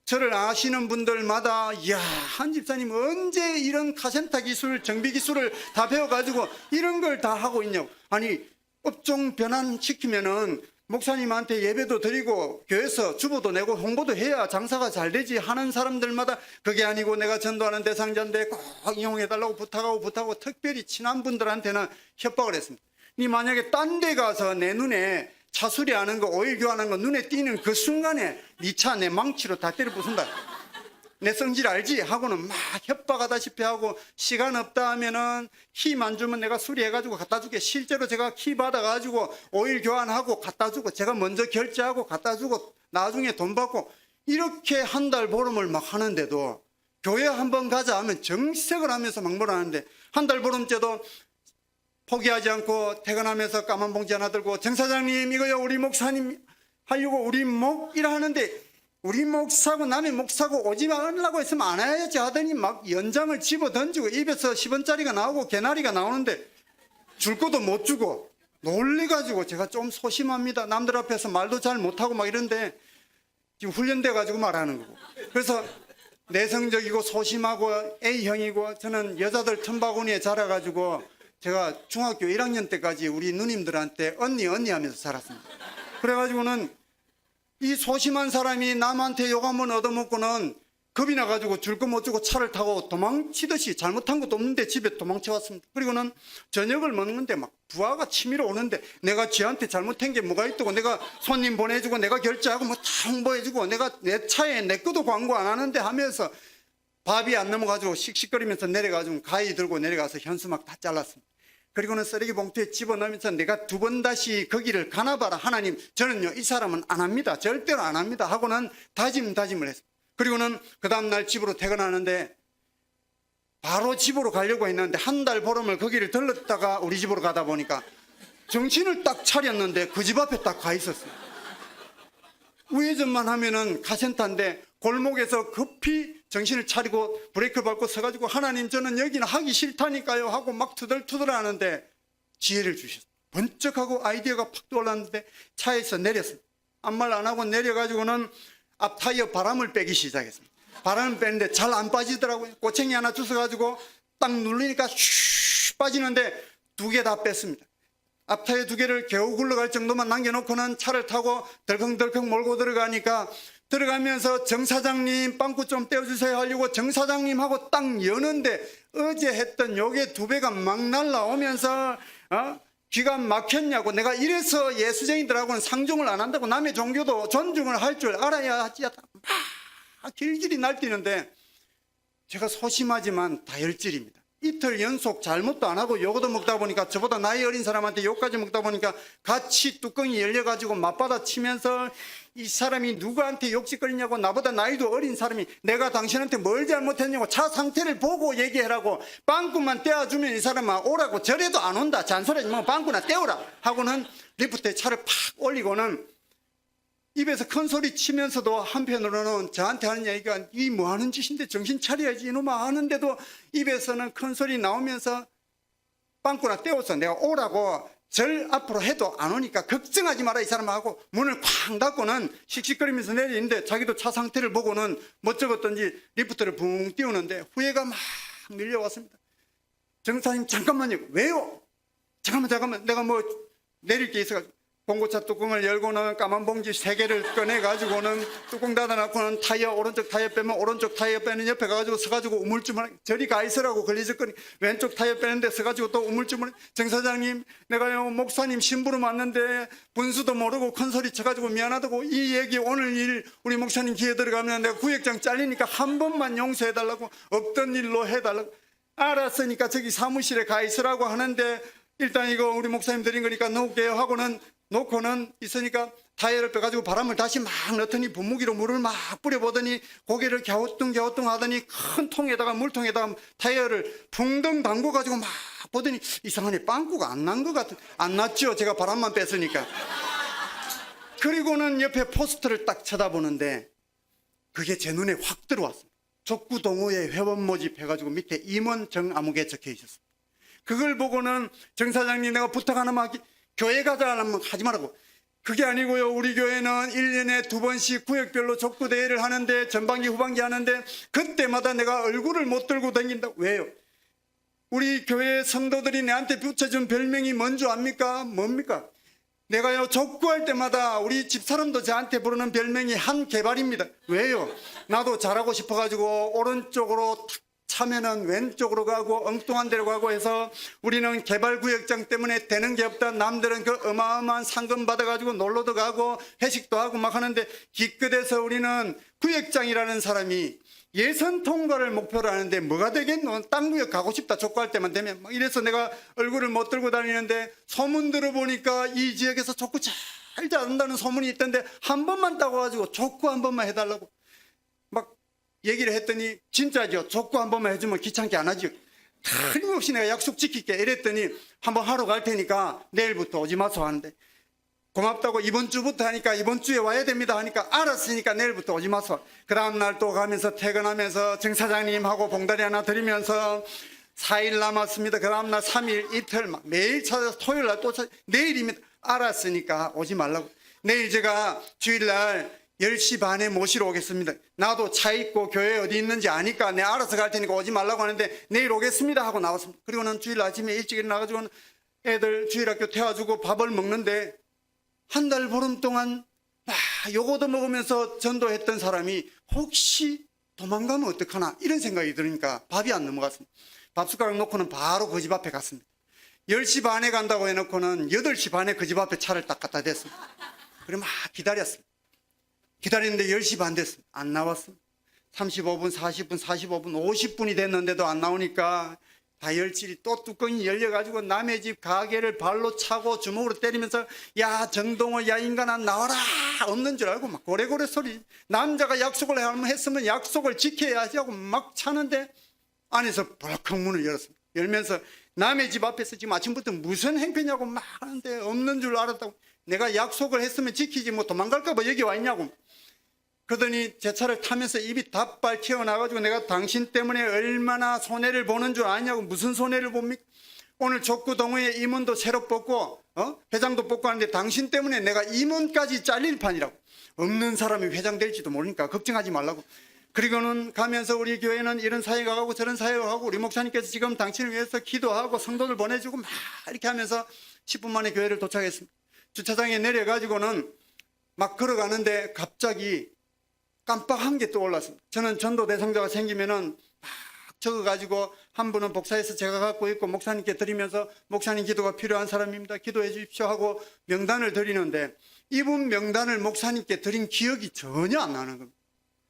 저를 아시는 분들마다 이야 한 집사님 언제 이런 카센터 기술 정비 기술을 다 배워가지고 이런 걸 다 하고 있냐고. 아니 업종 변환시키면은 목사님한테 예배도 드리고 교회에서 주보도 내고 홍보도 해야 장사가 잘 되지 하는 사람들마다 그게 아니고 내가 전도하는 대상자인데 꼭 이용해달라고 부탁하고 특별히 친한 분들한테는 협박을 했습니다. 니 만약에 딴 데 가서 내 눈에 차 수리하는 거 오일 교환하는 거 눈에 띄는 그 순간에 니 차 내 망치로 다 때려 부순다. 내 성질 알지? 하고는 막 협박하다시피 하고 시간 없다 하면은 키만 주면 내가 수리해가지고 갖다 줄게. 실제로 제가 키 받아가지고 오일 교환하고 갖다 주고 제가 먼저 결제하고 갖다 주고 나중에 돈 받고 이렇게 한 달 보름을 막 하는데도 교회 한번 가자 하면 정색을 하면서 막 뭐라 하는데 한 달 보름째도 포기하지 않고 퇴근하면서 까만 봉지 하나 들고 정 사장님 이거요 우리 목사님 하려고 우리 목이라 하는데 우리 목사고 남의 목사고 오지 말라고 했으면 안 해야지 하더니 막 연장을 집어 던지고 입에서 10원짜리가 나오고 개나리가 나오는데 줄 것도 못 주고 놀래가지고 제가 좀 소심합니다. 남들 앞에서 말도 잘 못하고 막 이런데 지금 훈련돼 가지고 말하는 거고. 그래서 내성적이고 소심하고 A형이고 저는 여자들 틈바구니에 자라가지고 제가 중학교 1학년 때까지 우리 누님들한테 언니 하면서 살았습니다. 그래가지고는 이 소심한 사람이 남한테 욕 한번 얻어먹고는 겁이 나가지고 줄 거 못 주고 차를 타고 도망치듯이 잘못한 것도 없는데 집에 도망쳐 왔습니다. 그리고는 저녁을 먹는데 막 부하가 치밀어 오는데 내가 쥐한테 잘못한 게 뭐가 있다고 내가 손님 보내주고 내가 결제하고 뭐 다 홍보해주고 내가 내 차에 내 것도 광고 안 하는데 하면서 밥이 안 넘어가지고 씩씩거리면서 내려가지고 가위 들고 내려가서 현수막 다 잘랐습니다. 그리고는 쓰레기 봉투에 집어넣으면서 내가 두 번 다시 거기를 가나봐라. 하나님, 저는요 이 사람은 안 합니다. 절대로 안 합니다. 하고는 다짐을 했습니다. 그리고는 그 다음날 집으로 퇴근하는데 바로 집으로 가려고 했는데 한 달 보름을 거기를 들렀다가 우리 집으로 가다 보니까 정신을 딱 차렸는데 그 집 앞에 딱 가 있었어요. 우회전만 하면은 카센터인데 골목에서 급히 정신을 차리고 브레이크를 밟고 서가지고 하나님 저는 여기는 하기 싫다니까요 하고 막 투덜투덜 하는데 지혜를 주셨어요. 번쩍하고 아이디어가 팍 떠올랐는데 차에서 내렸습니다. 아무 말 안 하고 내려가지고는 앞 타이어 바람을 빼기 시작했습니다. 바람을 빼는데 잘 안 빠지더라고요. 꼬챙이 하나 주워가지고 딱 누르니까 슉 빠지는데 두 개 다 뺐습니다. 앞 타이어 두 개를 겨우 굴러갈 정도만 남겨놓고는 차를 타고 덜컹덜컹 몰고 들어가니까 들어가면서 정 사장님 빵꾸 좀 떼어주세요 하려고 정 사장님하고 딱 여는데 어제 했던 요게 두 배가 막 날라오면서 귀가 막혔냐고 내가 이래서 예수쟁이들하고는 상종을 안 한다고 남의 종교도 존중을 할 줄 알아야 하지 막 길길이 날뛰는데 제가 소심하지만 다혈질입니다. 이틀 연속 잘못도 안 하고 욕도 먹다 보니까 저보다 나이 어린 사람한테 욕까지 먹다 보니까 같이 뚜껑이 열려가지고 맞받아 치면서 이 사람이 누구한테 욕짓거리냐고 나보다 나이도 어린 사람이 내가 당신한테 뭘 잘못했냐고 차 상태를 보고 얘기하라고 빵꾸만 떼어주면 이 사람아 오라고 저래도 안 온다 잔소리하지 말고 빵꾸나 떼오라 하고는 리프트에 차를 팍 올리고는 입에서 큰 소리 치면서도 한편으로는 저한테 하는 얘기가 이 뭐 하는 짓인데 정신 차려야지 이놈아 하는데도 입에서는 큰 소리 나오면서 빵꾸나 떼어서 내가 오라고 절 앞으로 해도 안 오니까 걱정하지 마라 이 사람하고 문을 쾅 닫고는 씩씩거리면서 내리는데 자기도 차 상태를 보고는 멋쩍었던지 리프트를 붕 띄우는데 후회가 막 밀려왔습니다. 정사님 잠깐만요. 왜요? 잠깐만 내가 뭐 내릴 게 있어가지고 봉고차 뚜껑을 열고는 까만 봉지 3개를 꺼내가지고는 뚜껑 닫아놓고는 타이어 오른쪽 타이어 빼면 오른쪽 타이어 빼는 옆에 가가지고 서가지고 우물쭈물 저리 가 있으라고 걸리적거니 왼쪽 타이어 빼는데 서가지고 또 우물쭈물 정 사장님 내가요 목사님 심부름 왔는데 분수도 모르고 큰소리 쳐가지고 미안하다고 이 얘기 오늘 일 우리 목사님 기회 들어가면 내가 구역장 잘리니까 한 번만 용서해달라고 없던 일로 해달라고 알았으니까 저기 사무실에 가 있으라고 하는데 일단 이거 우리 목사님 드린 거니까 놓을게요 하고는 놓고는 있으니까 타이어를 빼가지고 바람을 다시 막 넣더니 분무기로 물을 막 뿌려보더니 고개를 갸우뚱 하더니 큰 통에다가 물통에다가 타이어를 풍덩 담궈가지고 막 보더니 이상하네 빵꾸가 안 난 것 같은 안 났죠 제가 바람만 뺐으니까 그리고는 옆에 포스터를 딱 쳐다보는데 그게 제 눈에 확 들어왔습니다. 족구동호회 회원 모집해가지고 밑에 임원 정아무개 적혀 있었습니다. 그걸 보고는 정 사장님 내가 부탁 하나만 교회 가자 하면 하지 말라고 그게 아니고요. 우리 교회는 1년에 2번씩 구역별로 족구대회를 하는데 전반기 후반기 하는데 그때마다 내가 얼굴을 못 들고 다닌다. 왜요? 우리 교회 성도들이 내한테 붙여준 별명이 뭔 줄 압니까? 뭡니까? 내가요 족구할 때마다 우리 집사람도 저한테 부르는 별명이 한개발입니다. 왜요? 나도 잘하고 싶어가지고 오른쪽으로 탁 차면은 왼쪽으로 가고 엉뚱한 데로 가고 해서 우리는 개발구역장 때문에 되는 게 없다. 남들은 그 어마어마한 상금 받아가지고 놀러도 가고 회식도 하고 막 하는데 기껏해서 우리는 구역장이라는 사람이 예선 통과를 목표로 하는데 뭐가 되겠노? 땅 구역 가고 싶다. 족구할 때만 되면 막 이래서 내가 얼굴을 못 들고 다니는데 소문 들어보니까 이 지역에서 족구 잘 잘한다는 소문이 있던데 한 번만 따고 가지고 족구 한 번만 해달라고 막 얘기를 했더니 진짜죠. 족구 한 번만 해주면 귀찮게 안 하죠. 틀림없이 내가 약속 지킬게 이랬더니 한번 하러 갈 테니까 내일부터 오지 마소 하는데 고맙다고 이번 주부터 하니까 이번 주에 와야 됩니다 하니까 알았으니까 내일부터 오지 마소. 그 다음날 또 가면서 퇴근하면서 정 사장님하고 봉다리 하나 드리면서 4일 남았습니다. 그 다음날 3일 이틀 막 매일 찾아서 토요일날 또 찾아 내일이면 알았으니까 오지 말라고. 내일 제가 주일날 10시 반에 모시러 오겠습니다. 나도 차 있고 교회 어디 있는지 아니까 내가 알아서 갈 테니까 오지 말라고 하는데 내일 오겠습니다 하고 나왔습니다. 그리고는 주일 아침에 일찍 일어나가지고 애들 주일학교 태워주고 밥을 먹는데 한 달 보름 동안 요거도 먹으면서 전도했던 사람이 혹시 도망가면 어떡하나 이런 생각이 들으니까 밥이 안 넘어갔습니다. 밥숟가락 놓고는 바로 그 집 앞에 갔습니다. 10시 반에 간다고 해놓고는 8시 반에 그 집 앞에 차를 딱 갖다 댔습니다. 그래 막 기다렸습니다. 기다리는데 10시 반 됐습니다. 안 나왔습니다. 35분, 40분, 45분, 50분이 됐는데도 안 나오니까 다혈질이 또 뚜껑이 열려가지고 남의 집 가게를 발로 차고 주먹으로 때리면서 야 정동호 야 인간아 나와라 없는 줄 알고 막 고래고래 소리. 남자가 약속을 했으면 약속을 지켜야지 하고 막 차는데 안에서 벌컥 문을 열었습니다. 열면서 남의 집 앞에서 지금 아침부터 무슨 행패냐고 막 하는데 없는 줄 알았다고. 내가 약속을 했으면 지키지 뭐 도망갈까 봐 여기 와 있냐고. 그러더니 제 차를 타면서 입이 닷발 튀어나가지고 내가 당신 때문에 얼마나 손해를 보는 줄 아냐고. 무슨 손해를 봅니까? 오늘 족구 동호회 임원도 새로 뽑고 회장도 뽑고 하는데 당신 때문에 내가 임원까지 잘릴 판이라고. 없는 사람이 회장 될지도 모르니까 걱정하지 말라고. 그리고는 가면서 우리 교회는 이런 사회가 가고 저런 사회가 가고 우리 목사님께서 지금 당신을 위해서 기도하고 성도들 보내주고 막 이렇게 하면서 10분 만에 교회를 도착했습니다. 주차장에 내려가지고는 막 걸어가는데 갑자기 깜빡한 게 떠올랐습니다. 저는 전도 대상자가 생기면은 막 적어가지고 한 분은 복사해서 제가 갖고 있고 목사님께 드리면서 목사님 기도가 필요한 사람입니다. 기도해 주십시오 하고 명단을 드리는데 이분 명단을 목사님께 드린 기억이 전혀 안 나는 겁니다.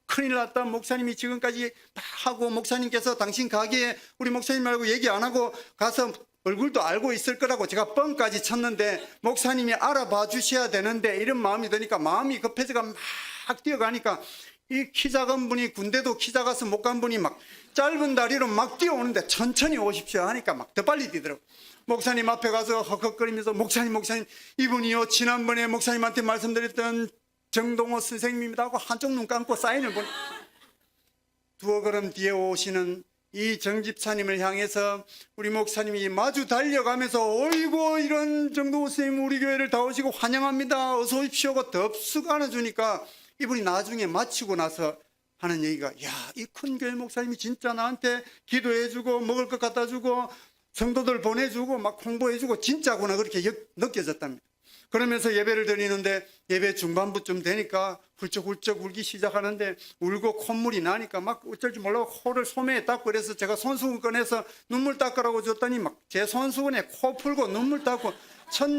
큰일 났다. 목사님이 지금까지 다 하고 목사님께서 당신 가게에 우리 목사님 말고 얘기 안 하고 가서 얼굴도 알고 있을 거라고 제가 뻥까지 쳤는데 목사님이 알아봐 주셔야 되는데 이런 마음이 드니까 마음이 급해져가 막 뛰어가니까 이 키 작은 분이 군대도 키 작아서 못 간 분이 막 짧은 다리로 막 뛰어오는데 천천히 오십시오 하니까 막 더 빨리 뛰더라고. 목사님 앞에 가서 헉헉거리면서 목사님 이분이요 지난번에 목사님한테 말씀드렸던 정동호 선생님입니다 하고 한쪽 눈 감고 사인을 보내. 두어 걸음 뒤에 오시는 이 정집사님을 향해서 우리 목사님이 마주 달려가면서 어이구 이런 정동호 선생님 우리 교회를 다 오시고 환영합니다 어서 오십시오 하고 덥석 안아주니까 이분이 나중에 마치고 나서 하는 얘기가 야, 이 큰 교회 목사님이 진짜 나한테 기도해주고 먹을 것 갖다 주고 성도들 보내주고 막 홍보해주고 진짜구나 그렇게 느껴졌답니다. 그러면서 예배를 드리는데 예배 중반부쯤 되니까 훌쩍훌쩍 울기 시작하는데 울고 콧물이 나니까 막 어쩔 줄 몰라 코를 소매에 닦고 그래서 제가 손수건 꺼내서 눈물 닦으라고 줬더니 막 제 손수건에 코 풀고 눈물 닦고 첫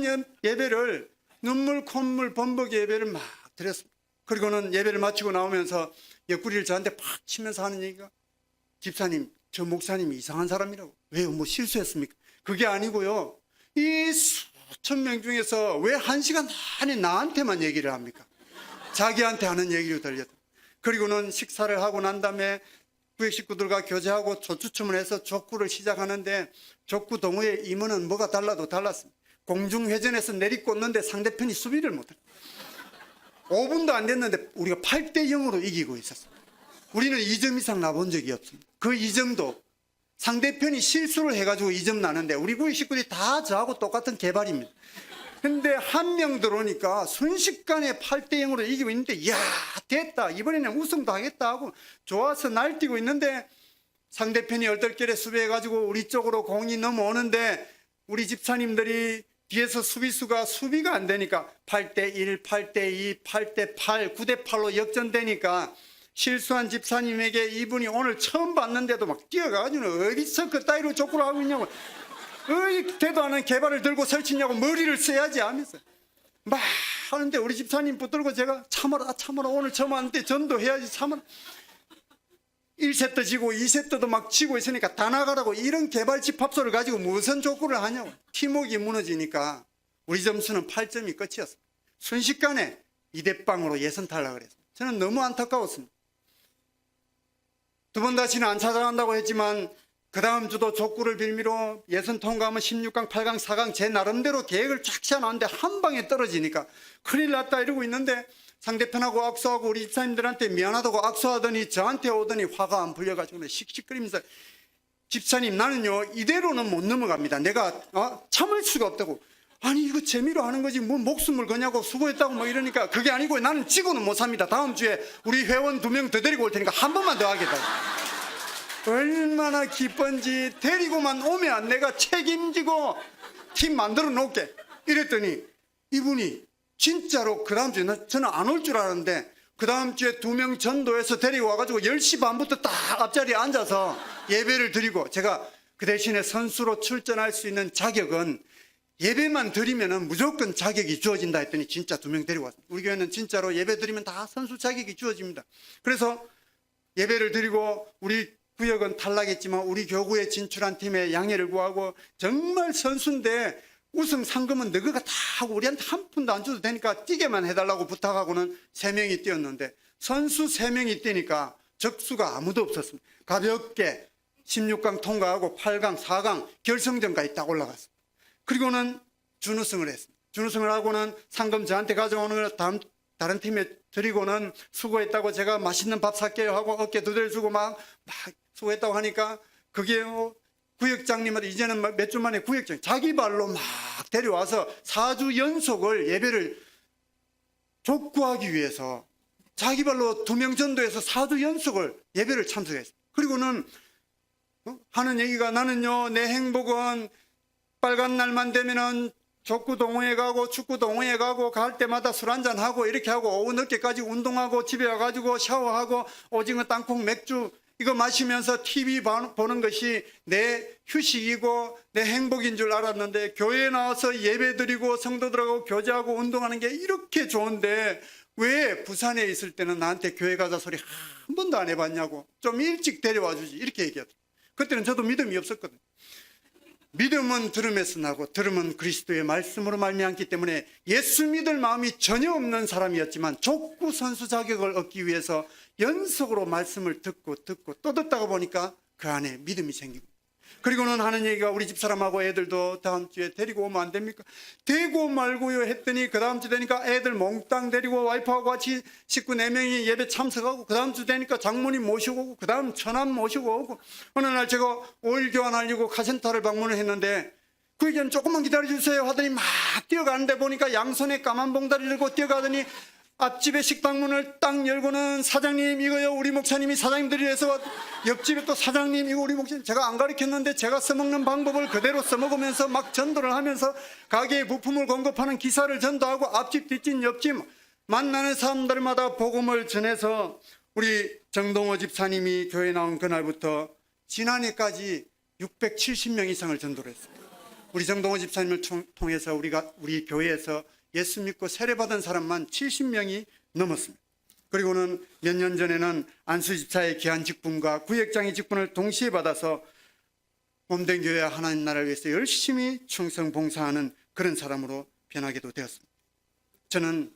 예배를 눈물 콧물 범벅 예배를 막 드렸습니다. 그리고는 예배를 마치고 나오면서 옆구리를 저한테 팍 치면서 하는 얘기가 집사님 저 목사님이 이상한 사람이라고. 왜요? 뭐 실수했습니까? 그게 아니고요. 이 수천 명 중에서 왜 1시간 안에 나한테만 얘기를 합니까? 자기한테 하는 얘기를 들렸다. 그리고는 식사를 하고 난 다음에 구역 식구들과 교제하고 조추첨을 해서 족구를 시작하는데 족구 동호회 임원은 뭐가 달라도 달랐습니다. 공중회전에서 내리꽂는데 상대편이 수비를 못해요. 5분도 안 됐는데 우리가 8대0으로 이기고 있었어요. 우리는 2점 이상 나본 적이 없습니다. 그 2점도 상대편이 실수를 해가지고 2점 나는데 우리 구역 식구들이 다 저하고 똑같은 개발입니다. 근데 한 명 들어오니까 순식간에 8대0으로 이기고 있는데 이야 됐다 이번에는 우승도 하겠다 하고 좋아서 날뛰고 있는데 상대편이 얼떨결에 수비해가지고 우리 쪽으로 공이 넘어오는데 우리 집사님들이 뒤에서 수비가 안 되니까 8대1, 8대2, 8대8, 9대8로 역전되니까 실수한 집사님에게 이분이 오늘 처음 봤는데도 막 뛰어가가지고 어디서 그 따위로 족구를 하고 있냐고 되도 않은 개발을 들고 설치냐고 머리를 써야지 하면서 막 하는데 우리 집사님 붙들고 제가 참아라 오늘 처음 왔는데 전도해야지 참아라. 1세트 지고 2세트도 막 지고 있으니까 다 나가라고 이런 개발 집합소를 가지고 무슨 족구를 하냐고. 팀워크가 무너지니까 우리 점수는 8점이 끝이었습니다. 순식간에 2대0으로 예선 탈락을 했습니다. 저는 너무 안타까웠습니다. 두 번 다시는 안 찾아간다고 했지만 그 다음 주도 족구를 빌미로 예선 통과하면 16강, 8강, 4강 제 나름대로 계획을 쫙 세워놨는데 한 방에 떨어지니까 큰일 났다 이러고 있는데 상대편하고 악수하고 우리 집사님들한테 미안하다고 악수하더니 저한테 오더니 화가 안 풀려가지고 씩씩거리면서 집사님 나는요 이대로는 못 넘어갑니다. 내가 참을 수가 없다고. 아니 이거 재미로 하는 거지 뭐 목숨을 거냐고 수고했다고 뭐 이러니까 그게 아니고 나는 지고는 못 삽니다. 다음 주에 우리 회원 2명 더 데리고 올 테니까 한 번만 더 하겠다. 얼마나 기쁜지 데리고만 오면 내가 책임지고 팀 만들어 놓을게 이랬더니 이분이 진짜로 그 다음 주에 저는 안 올 줄 알았는데 그 다음 주에 2명 전도해서 데리고 와가지고 10시 반부터 딱 앞자리에 앉아서 예배를 드리고, 제가 그 대신에 선수로 출전할 수 있는 자격은 예배만 드리면은 무조건 자격이 주어진다 했더니 진짜 2명 데리고 왔습니다. 우리 교회는 진짜로 예배 드리면 다 선수 자격이 주어집니다. 그래서 예배를 드리고, 우리 구역은 탈락했지만 우리 교구에 진출한 팀에 양해를 구하고, 정말 선수인데 우승 상금은 너희가 다 하고 우리한테 한 푼도 안 줘도 되니까 뛰게만 해달라고 부탁하고는 3명이 뛰었는데, 선수 3명이 뛰니까 적수가 아무도 없었습니다. 가볍게 16강 통과하고 8강, 4강 결승전까지 딱 올라갔습니다. 그리고는 준우승을 했습니다. 준우승을 하고는 상금 저한테 가져오는 걸 다른 팀에 드리고는 수고했다고, 제가 맛있는 밥 살게요 하고 어깨 두드려주고 막 수고했다고 하니까, 그게 구역장님한테 이제는 몇 주 만에 구역장 자기 발로 막 데려와서 4주 연속을 예배를 족구하기 위해서 자기 발로 2명 전도해서 4주 연속을 예배를 참석했습니다. 그리고는 하는 얘기가, 나는요 내 행복은 빨간 날만 되면은 족구 동호회 가고 축구 동호회 가고 갈 때마다 술 한잔 하고 이렇게 하고 오후 늦게까지 운동하고 집에 와가지고 샤워하고 오징어 땅콩 맥주 이거 마시면서 TV 보는 것이 내 휴식이고 내 행복인 줄 알았는데, 교회에 나와서 예배드리고 성도들하고 교제하고 운동하는 게 이렇게 좋은데 왜 부산에 있을 때는 나한테 교회 가자 소리 한 번도 안 해봤냐고, 좀 일찍 데려와 주지, 이렇게 얘기하더라고요. 그때는 저도 믿음이 없었거든요. 믿음은 들음에서 나고 들음은 그리스도의 말씀으로 말미암기 때문에 예수 믿을 마음이 전혀 없는 사람이었지만 족구 선수 자격을 얻기 위해서 연속으로 말씀을 듣고 또 듣다가 보니까 그 안에 믿음이 생기고, 그리고는 하는 얘기가, 우리 집사람하고 애들도 다음 주에 데리고 오면 안 됩니까? 되고 말고요 했더니 그 다음 주 되니까 애들 몽땅 데리고 와이프하고 같이 식구 4명이 예배 참석하고, 그 다음 주 되니까 장모님 모시고 오고, 그 다음 처남 모시고 오고, 어느 날 제가 오일 교환하려고 카센터를 방문을 했는데 그 얘기는 조금만 기다려주세요 하더니 막 뛰어가는데 보니까 양손에 까만 봉다리를 들고 뛰어가더니 앞집에 식당문을 딱 열고는, 사장님 이거요 우리 목사님이 사장님들이 해서, 옆집에 또 사장님 이거 우리 목사님, 제가 안 가르쳤는데 제가 써먹는 방법을 그대로 써먹으면서 막 전도를 하면서 가게에 부품을 공급하는 기사를 전도하고, 앞집 뒷집 옆집 만나는 사람들마다 복음을 전해서, 우리 정동호 집사님이 교회 나온 그날부터 지난해까지 670명 이상을 전도를 했습니다. 우리 정동호 집사님을 통해서 우리 교회에서 예수 믿고 세례받은 사람만 70명이 넘었습니다. 그리고는 몇 년 전에는 안수 집사의 귀한 직분과 구역장의 직분을 동시에 받아서 몸된 교회 하나님 나라를 위해서 열심히 충성 봉사하는 그런 사람으로 변하게도 되었습니다. 저는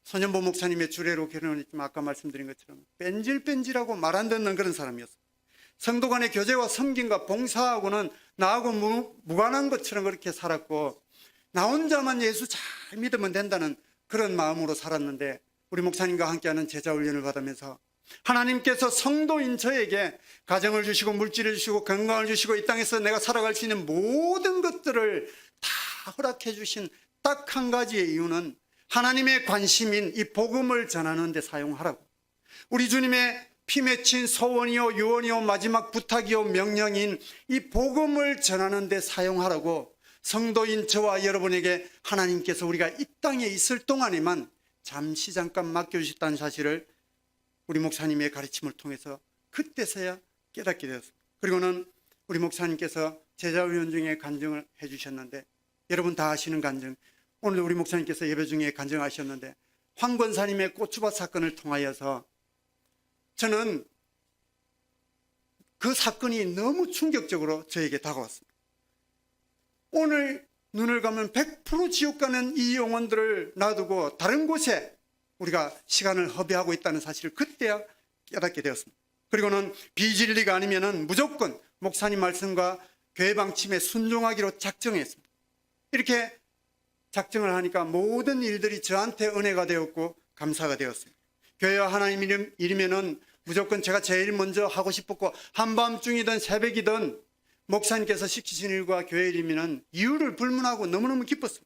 선현보 목사님의 주례로 결혼을 했지만 아까 말씀드린 것처럼 뺀질뺀질하고 말 안 듣는 그런 사람이었습니다. 성도 간의 교제와 섬김과 봉사하고는 나하고 무관한 것처럼 그렇게 살았고, 나 혼자만 예수 잘 믿으면 된다는 그런 마음으로 살았는데, 우리 목사님과 함께하는 제자 훈련을 받으면서 하나님께서 성도인 저에게 가정을 주시고 물질을 주시고 건강을 주시고 이 땅에서 내가 살아갈 수 있는 모든 것들을 다 허락해 주신 딱 한 가지의 이유는 하나님의 관심인 이 복음을 전하는 데 사용하라고, 우리 주님의 피 맺힌 소원이요 유언이요 마지막 부탁이요 명령인 이 복음을 전하는 데 사용하라고 성도인 저와 여러분에게 하나님께서 우리가 이 땅에 있을 동안에만 잠시 잠깐 맡겨주셨다는 사실을 우리 목사님의 가르침을 통해서 그때서야 깨닫게 되었습니다. 그리고는 우리 목사님께서 제자훈련 중에 간증을 해주셨는데, 여러분 다 아시는 간증, 오늘 우리 목사님께서 예배 중에 간증하셨는데, 황 권사님의 고추밭 사건을 통하여서 저는 그 사건이 너무 충격적으로 저에게 다가왔습니다. 오늘 눈을 감으면 100% 지옥 가는 이 영혼들을 놔두고 다른 곳에 우리가 시간을 허비하고 있다는 사실을 그때야 깨닫게 되었습니다. 그리고는 비진리가 아니면은 무조건 목사님 말씀과 교회 방침에 순종하기로 작정했습니다. 이렇게 작정을 하니까 모든 일들이 저한테 은혜가 되었고 감사가 되었습니다. 교회와 하나님 일이면은 무조건 제가 제일 먼저 하고 싶었고, 한밤중이든 새벽이든 목사님께서 시키신 일과 교회 일이면은 이유를 불문하고 너무너무 기뻤습니다.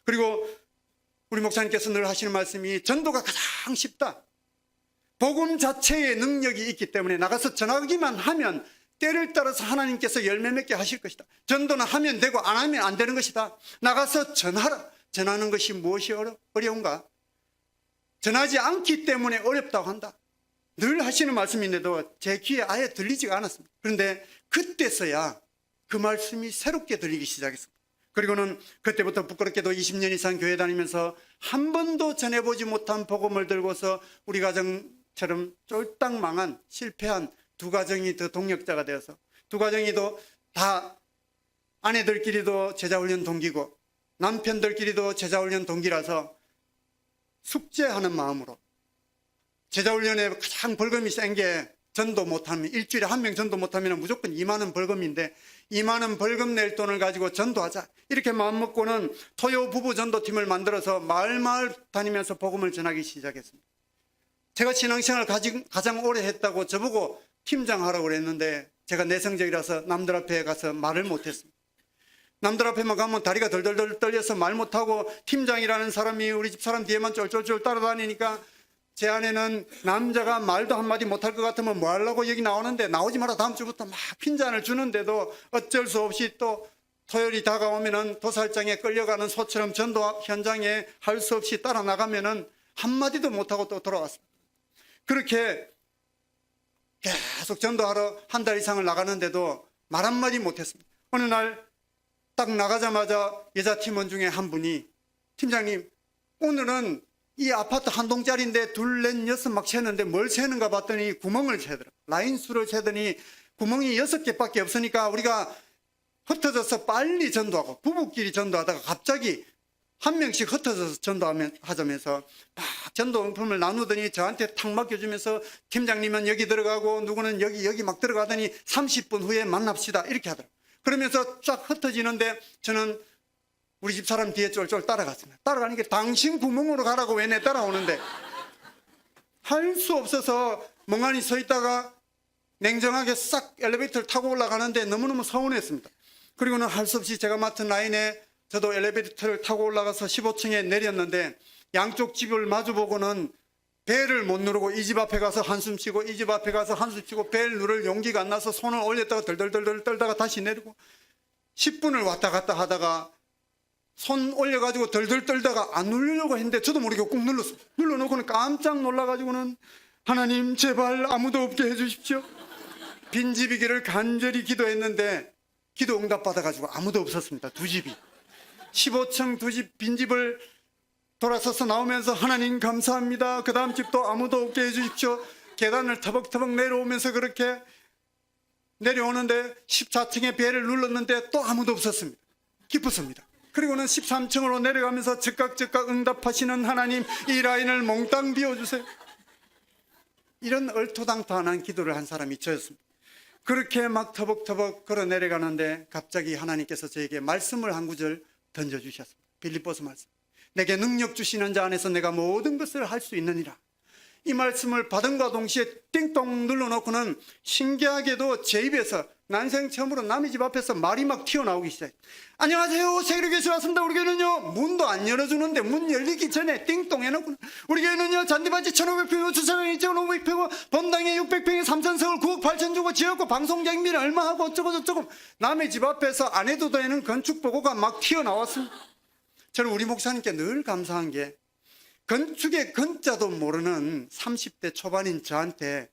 그리고 우리 목사님께서 늘 하시는 말씀이 전도가 가장 쉽다. 복음 자체의 능력이 있기 때문에 나가서 전하기만 하면 때를 따라서 하나님께서 열매 맺게 하실 것이다. 전도는 하면 되고 안 하면 안 되는 것이다. 나가서 전하라. 전하는 것이 무엇이 어려운가? 전하지 않기 때문에 어렵다고 한다. 늘 하시는 말씀인데도 제 귀에 아예 들리지가 않았습니다. 그런데 그때서야 그 말씀이 새롭게 들리기 시작했습니다. 그리고는 그때부터 부끄럽게도 20년 이상 교회 다니면서 한 번도 전해보지 못한 복음을 들고서 우리 가정처럼 쫄딱 망한 실패한 두 가정이 더 동력자가 되어서 두 가정이 다 아내들끼리도 제자훈련 동기고 남편들끼리도 제자훈련 동기라서 숙제하는 마음으로 제자훈련에 가장 벌금이 센 게 전도 못하면 일주일에 한 명 전도 못하면 무조건 2만 원 벌금인데 2만 원 벌금 낼 돈을 가지고 전도하자 이렇게 마음먹고는 토요 부부 전도팀을 만들어서 마을 다니면서 복음을 전하기 시작했습니다. 제가 신앙생활을 가장 오래 했다고 저보고 팀장하라고 그랬는데 제가 내성적이라서 남들 앞에 가서 말을 못했습니다. 남들 앞에만 가면 다리가 덜덜덜 떨려서 말 못하고 팀장이라는 사람이 우리 집 사람 뒤에만 쫄쫄쫄 따라다니니까 제 아내는 남자가 말도 한마디 못할 것 같으면 뭐 하려고 여기 나오는데 나오지 마라 다음 주부터 막 핀잔을 주는데도 어쩔 수 없이 또 토요일이 다가오면은 도살장에 끌려가는 소처럼 전도 현장에 할 수 없이 따라 나가면은 한마디도 못하고 또 돌아왔습니다. 그렇게 계속 전도하러 한 달 이상을 나가는데도 말 한마디 못했습니다. 어느 날 딱 나가자마자 여자 팀원 중에 한 분이 팀장님 오늘은 이 아파트 한 동짜리인데 둘, 넷, 여섯 막 세는데 뭘 세는가 봤더니 구멍을 세더라. 라인 수를 세더니 구멍이 6개밖에 없으니까 우리가 흩어져서 빨리 전도하고 부부끼리 전도하다가 갑자기 한 명씩 흩어져서 전도하자면서 막 전도용품을 나누더니 저한테 탁 맡겨주면서 팀장님은 여기 들어가고 누구는 여기 막 들어가더니 30분 후에 만납시다 이렇게 하더라고요. 그러면서 쫙 흩어지는데 저는 우리 집 사람 뒤에 쫄쫄 따라갔습니다. 따라가니까 당신 구멍으로 가라고 왜 내 따라오는데 할 수 없어서 멍하니 서 있다가 냉정하게 싹 엘리베이터를 타고 올라가는데 너무너무 서운했습니다. 그리고는 할 수 없이 제가 맡은 라인에 저도 엘리베이터를 타고 올라가서 15층에 내렸는데 양쪽 집을 마주보고는 벨을 못 누르고 이 집 앞에 가서 한숨 쉬고 이 집 앞에 가서 한숨 쉬고 벨 누를 용기가 안 나서 손을 올렸다가 덜덜덜 떨다가 다시 내리고 10분을 왔다 갔다 하다가 손 올려가지고 덜덜 떨다가 안 누르려고 했는데 저도 모르게 꾹 눌렀어요. 눌러놓고는 깜짝 놀라가지고는 하나님 제발 아무도 없게 해주십시오. 빈집이기를 간절히 기도했는데 기도 응답 받아가지고 아무도 없었습니다. 두 집이 15층 두 집 빈집을 돌아서서 나오면서 하나님 감사합니다. 그 다음 집도 아무도 없게 해주십시오. 계단을 터벅터벅 내려오면서 그렇게 내려오는데 14층에 벨을 눌렀는데 또 아무도 없었습니다. 기뻤습니다. 그리고는 13층으로 내려가면서 즉각 응답하시는 하나님 이 라인을 몽땅 비워주세요. 이런 얼토당토하는 기도를 한 사람이 저였습니다. 그렇게 막 터벅터벅 걸어 내려가는데 갑자기 하나님께서 저에게 말씀을 한 구절 던져주셨습니다. 빌립보서 말씀. 내게 능력 주시는 자 안에서 내가 모든 것을 할 수 있느니라. 이 말씀을 받은과 동시에 띵동 눌러놓고는 신기하게도 제 입에서 난생 처음으로 남의 집 앞에서 말이 막 튀어나오기 시작해요. 안녕하세요. 세계교회에서 왔습니다. 우리 교회는요 문도 안 열어주는데 문 열리기 전에 띵동 해놓고 우리 교회는요 잔디밭이 1,500평이고 주차장이 2,500평이고 본당에 600평에 3천석을 9억 8천 주고 지었고 방송장비를 얼마 하고 어쩌고 저쩌고 남의 집 앞에서 안 해도 되는 건축보고가 막 튀어나왔습니다. 저는 우리 목사님께 늘 감사한 게 건축의 건자도 모르는 30대 초반인 저한테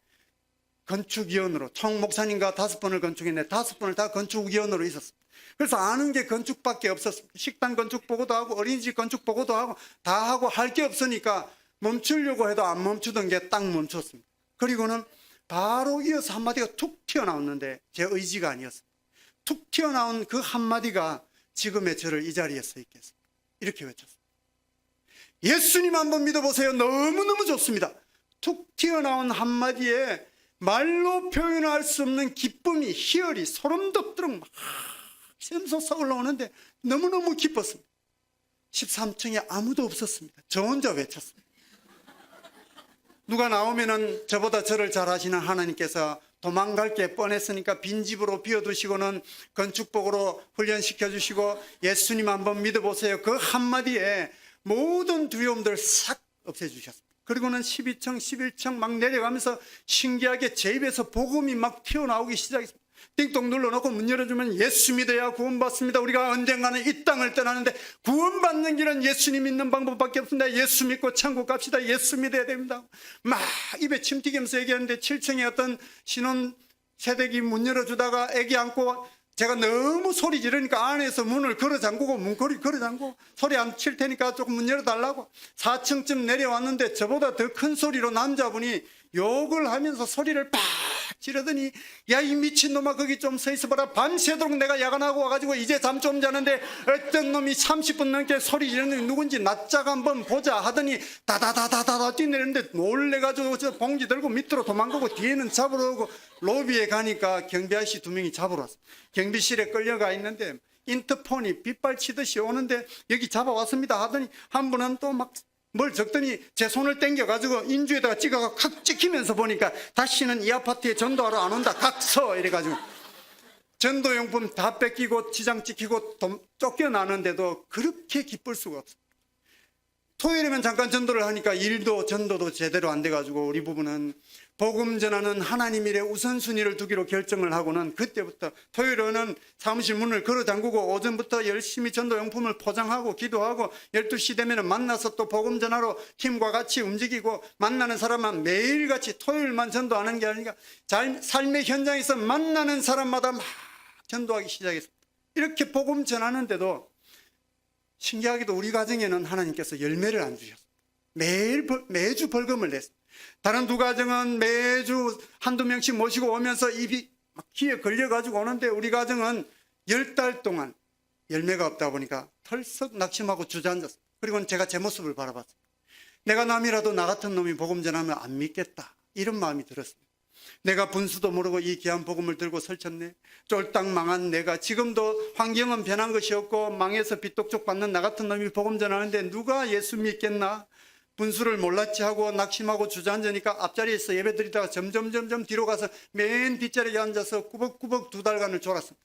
건축위원으로 총 목사님과 5번을 건축했는데 5번을 다 건축위원으로 있었습니다. 그래서 아는 게 건축밖에 없었습니다. 식당 건축 보고도 하고 어린이집 건축 보고도 하고 다 하고 할 게 없으니까 멈추려고 해도 안 멈추던 게 딱 멈췄습니다. 그리고는 바로 이어서 한마디가 툭 튀어나왔는데 제 의지가 아니었습니다. 툭 튀어나온 그 한마디가 지금의 저를 이 자리에 서 있게 했습니다. 이렇게 외쳤습니다. 예수님 한번 믿어보세요. 너무너무 좋습니다. 툭 튀어나온 한마디에 말로 표현할 수 없는 기쁨이 희열이 소름 돋도록 막 샘솟아 올라오는데 너무너무 기뻤습니다. 13층에 아무도 없었습니다. 저 혼자 외쳤습니다. 누가 나오면은 저보다 저를 잘 아시는 하나님께서 도망갈 게 뻔했으니까 빈집으로 비워두시고는 건축복으로 훈련시켜주시고 예수님 한번 믿어보세요. 그 한마디에 모든 두려움들 싹 없애주셨습니다. 그리고는 12층, 11층 막 내려가면서 신기하게 제 입에서 복음이 막 튀어나오기 시작했습니다. 띵동 눌러놓고 문 열어주면 예수 믿어야 구원받습니다. 우리가 언젠가는 이 땅을 떠나는데 구원받는 길은 예수님 믿는 방법밖에 없습니다. 예수 믿고 천국 갑시다. 예수 믿어야 됩니다. 막 입에 침 튀기면서 얘기하는데 7층에 어떤 신혼 세대기 문 열어주다가 애기 안고 제가 너무 소리 지르니까 안에서 문을 걸어 잠그고 문고리 걸어 잠그고 소리 안 칠 테니까 조금 문 열어달라고 4층쯤 내려왔는데 저보다 더 큰 소리로 남자분이 욕을 하면서 소리를 팍 지르더니 야 이 미친놈아 거기 좀 서 있어봐라. 밤새도록 내가 야간하고 와가지고 이제 잠 좀 자는데 어떤 놈이 30분 넘게 소리 지르는 누군지 낯짝 한번 보자 하더니 다다다다다다 뛰내리는데 놀래가지고 저 봉지 들고 밑으로 도망가고 뒤에는 잡으러 오고 로비에 가니까 경비 아저씨 2명이 잡으러 왔어. 경비실에 끌려가 있는데 인터폰이 빗발치듯이 오는데 여기 잡아왔습니다 하더니 한 분은 또 막 뭘 적더니 제 손을 당겨가지고 인주에다가 찍어가 칵 찍히면서 보니까 다시는 이 아파트에 전도하러 안 온다 각서 이래가지고 전도용품 다 뺏기고 지장 찍히고 쫓겨나는데도 그렇게 기쁠 수가 없어. 토요일이면 잠깐 전도를 하니까 일도 전도도 제대로 안 돼가지고 우리 부부는 복음 전하는 하나님 일에 우선순위를 두기로 결정을 하고는 그때부터 토요일에는 사무실 문을 걸어 잠그고 오전부터 열심히 전도용품을 포장하고 기도하고 12시 되면 만나서 또 복음 전하러 팀과 같이 움직이고 만나는 사람만 매일같이 토요일만 전도하는 게 아니라 삶의 현장에서 만나는 사람마다 막 전도하기 시작했습니다. 이렇게 복음 전하는데도 신기하게도 우리 가정에는 하나님께서 열매를 안 주셨어요. 매주 벌금을 냈어요. 다른 2 가정은 매주 1-2명씩 모시고 오면서 입이 막 귀에 걸려가지고 오는데 우리 가정은 10달 동안 열매가 없다 보니까 털썩 낙심하고 주저앉았어요. 그리고는 제가 제 모습을 바라봤어요. 내가 남이라도 나 같은 놈이 복음 전하면 안 믿겠다. 이런 마음이 들었습니다. 내가 분수도 모르고 이 귀한 복음을 들고 설쳤네. 쫄딱 망한 내가 지금도 환경은 변한 것이 없고 망해서 빚독촉 받는 나 같은 놈이 복음 전하는데 누가 예수 믿겠나. 분수를 몰랐지 하고 낙심하고 주저앉으니까 앞자리에서 예배드리다가 점점 뒤로 가서 맨 뒷자리에 앉아서 꾸벅꾸벅 2달간을 졸았습니다.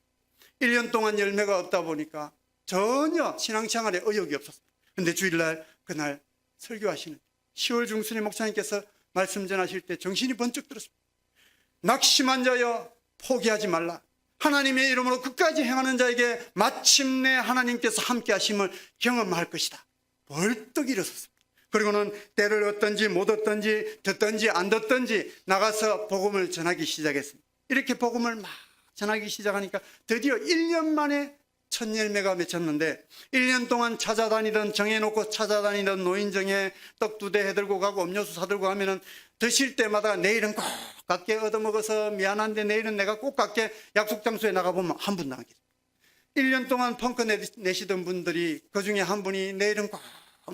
1년 동안 열매가 없다 보니까 전혀 신앙생활에 의욕이 없었습니다. 그런데 주일날 그날 설교하시는 10월 중순에 목사님께서 말씀 전하실 때 정신이 번쩍 들었습니다. 낙심한 자여 포기하지 말라. 하나님의 이름으로 끝까지 행하는 자에게 마침내 하나님께서 함께 하심을 경험할 것이다. 벌떡 일어섰습니다. 그리고는 때를 얻든지 못 얻든지 듣든지 안 듣든지 나가서 복음을 전하기 시작했습니다. 이렇게 복음을 막 전하기 시작하니까 드디어 1년 만에 첫 열매가 맺혔는데 1년 동안 찾아다니던 정해놓고 찾아다니던 노인정에 떡 2대 해들고 가고 음료수 사들고 하면은 드실 때마다 내일은 꼭 갖게 얻어먹어서 미안한데 내일은 내가 꼭 갖게 약속 장소에 나가보면 한 분도 안 계세요. 1년 동안 펑크 내시던 분들이 그중에 한 분이 내일은 꼭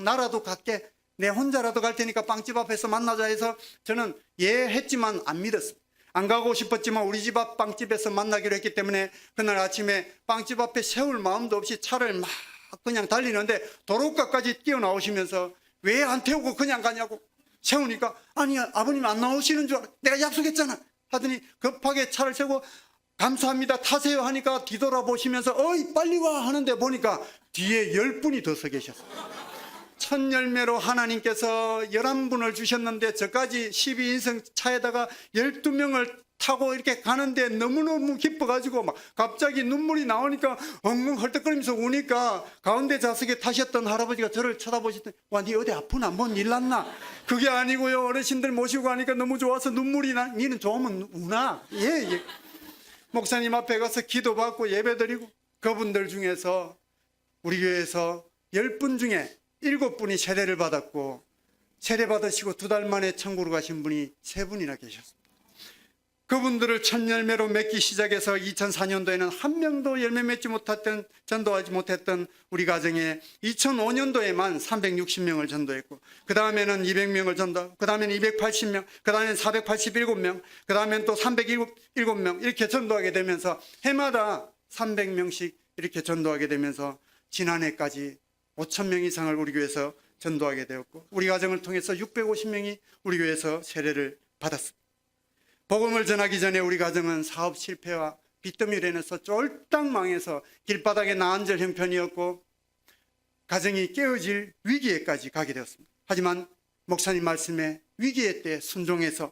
나라도 갖게 내 혼자라도 갈 테니까 빵집 앞에서 만나자 해서 저는 예 했지만 안 믿었습니다. 안 가고 싶었지만 우리 집 앞 빵집에서 만나기로 했기 때문에 그날 아침에 빵집 앞에 세울 마음도 없이 차를 막 그냥 달리는데 도로가까지 뛰어나오시면서 왜 안 태우고 그냥 가냐고 세우니까 아니 아버님 안 나오시는 줄 알아. 내가 약속했잖아 하더니 급하게 차를 세우고 감사합니다 타세요 하니까 뒤돌아보시면서 어이 빨리 와 하는데 보니까 뒤에 10분이 더 서 계셨어요. 첫 열매로 하나님께서 11분을 주셨는데 저까지 12인승 차에다가 12명을 타고 이렇게 가는데 너무너무 기뻐가지고 막 갑자기 눈물이 나오니까 엉엉 헐떡거리면서 우니까 가운데 좌석에 타셨던 할아버지가 저를 쳐다보시더니 와, 니 어디 아프나? 뭔 일 났나? 그게 아니고요. 어르신들 모시고 가니까 너무 좋아서 눈물이 나. 니는 좋으면 우나? 예. 목사님 앞에 가서 기도받고 예배드리고 그분들 중에서 우리 교회에서 10분 중에 7분이 세례를 받았고 세례 받으시고 2달 만에 천국으로 가신 분이 3분이나 계셨습니다. 그분들을 첫 열매로 맺기 시작해서 2004년도에는 한 명도 열매 맺지 못했던 전도하지 못했던 우리 가정에 2005년도에만 360명을 전도했고 그 다음에는 200명을 전도, 그 다음에는 280명, 그 다음에는 487명, 그 다음에는 또 307명 이렇게 전도하게 되면서 해마다 300명씩 이렇게 전도하게 되면서 지난해까지 5,000명 이상을 우리 교회에서 전도하게 되었고 우리 가정을 통해서 650명이 우리 교회에서 세례를 받았습니다. 복음을 전하기 전에 우리 가정은 사업 실패와 빚더미로 인해서 쫄딱 망해서 길바닥에 나앉을 형편이었고 가정이 깨어질 위기에까지 가게 되었습니다. 하지만 목사님 말씀에 위기의 때 순종해서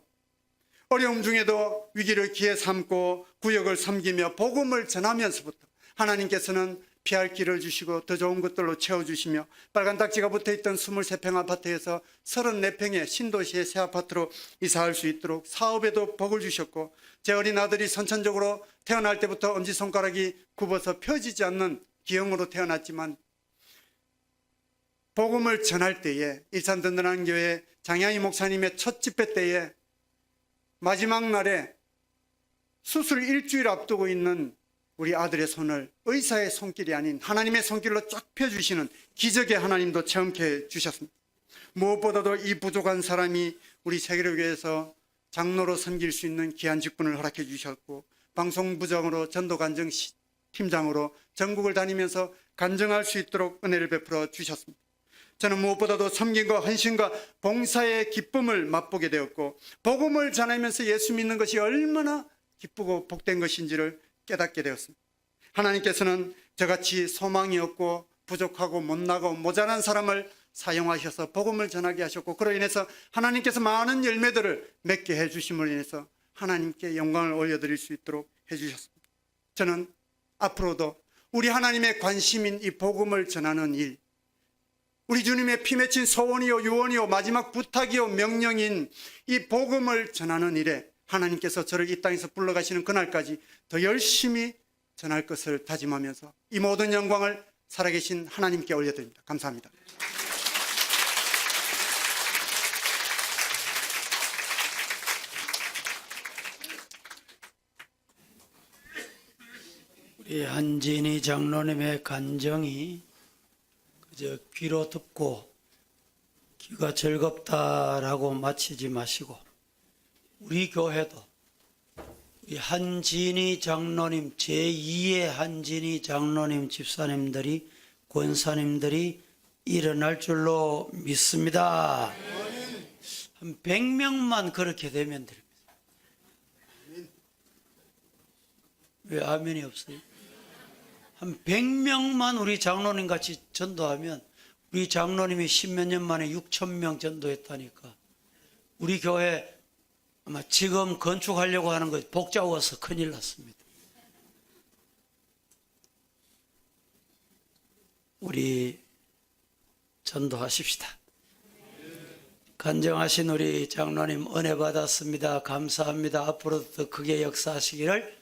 어려움 중에도 위기를 기회 삼고 구역을 섬기며 복음을 전하면서부터 하나님께서는 피할 길을 주시고 더 좋은 것들로 채워주시며 빨간 딱지가 붙어있던 23평 아파트에서 34평의 신도시의 새 아파트로 이사할 수 있도록 사업에도 복을 주셨고, 제 어린 아들이 선천적으로 태어날 때부터 엄지손가락이 굽어서 펴지지 않는 기형으로 태어났지만 복음을 전할 때에 일산 든든한 교회 장양희 목사님의 첫 집회 때에 마지막 날에 수술 일주일 앞두고 있는 우리 아들의 손을 의사의 손길이 아닌 하나님의 손길로 쫙 펴주시는 기적의 하나님도 체험케 해 주셨습니다. 무엇보다도 이 부족한 사람이 우리 세계로교회에서 장로로 섬길 수 있는 귀한 직분을 허락해 주셨고, 방송부장으로 전도간정 팀장으로 전국을 다니면서 간증할 수 있도록 은혜를 베풀어 주셨습니다. 저는 무엇보다도 섬김과 헌신과 봉사의 기쁨을 맛보게 되었고, 복음을 전하면서 예수 믿는 것이 얼마나 기쁘고 복된 것인지를 깨닫게 되었습니다. 하나님께서는 저같이 소망이 없고 부족하고 못나고 모자란 사람을 사용하셔서 복음을 전하게 하셨고, 그로 인해서 하나님께서 많은 열매들을 맺게 해주심으로 인해서 하나님께 영광을 올려드릴 수 있도록 해주셨습니다. 저는 앞으로도 우리 하나님의 관심인 이 복음을 전하는 일, 우리 주님의 피 맺힌 소원이요 유언이요 마지막 부탁이요 명령인 이 복음을 전하는 일에 하나님께서 저를 이 땅에서 불러가시는 그날까지 더 열심히 전할 것을 다짐하면서 이 모든 영광을 살아계신 하나님께 올려드립니다. 감사합니다. 우리 한진희 장로님의 간정이 그저 귀로 듣고 귀가 즐겁다라고 마치지 마시고, 우리 교회도 이 한진희 장로님, 제2의 한진희 장로님 집사님들이, 권사님들이 일어날 줄로 믿습니다. 한 100명만 그렇게 되면 됩니다. 왜 아멘이 없어요? 한 100명만 우리 장로님 같이 전도하면, 우리 장로님이 10몇 년 만에 6,000명 전도했다니까. 우리 교회 아마 지금 건축하려고 하는 거 복잡해서 큰일 났습니다. 우리 전도하십시다. 간증하신 우리 장로님 은혜 받았습니다. 감사합니다. 앞으로도 더 크게 역사하시기를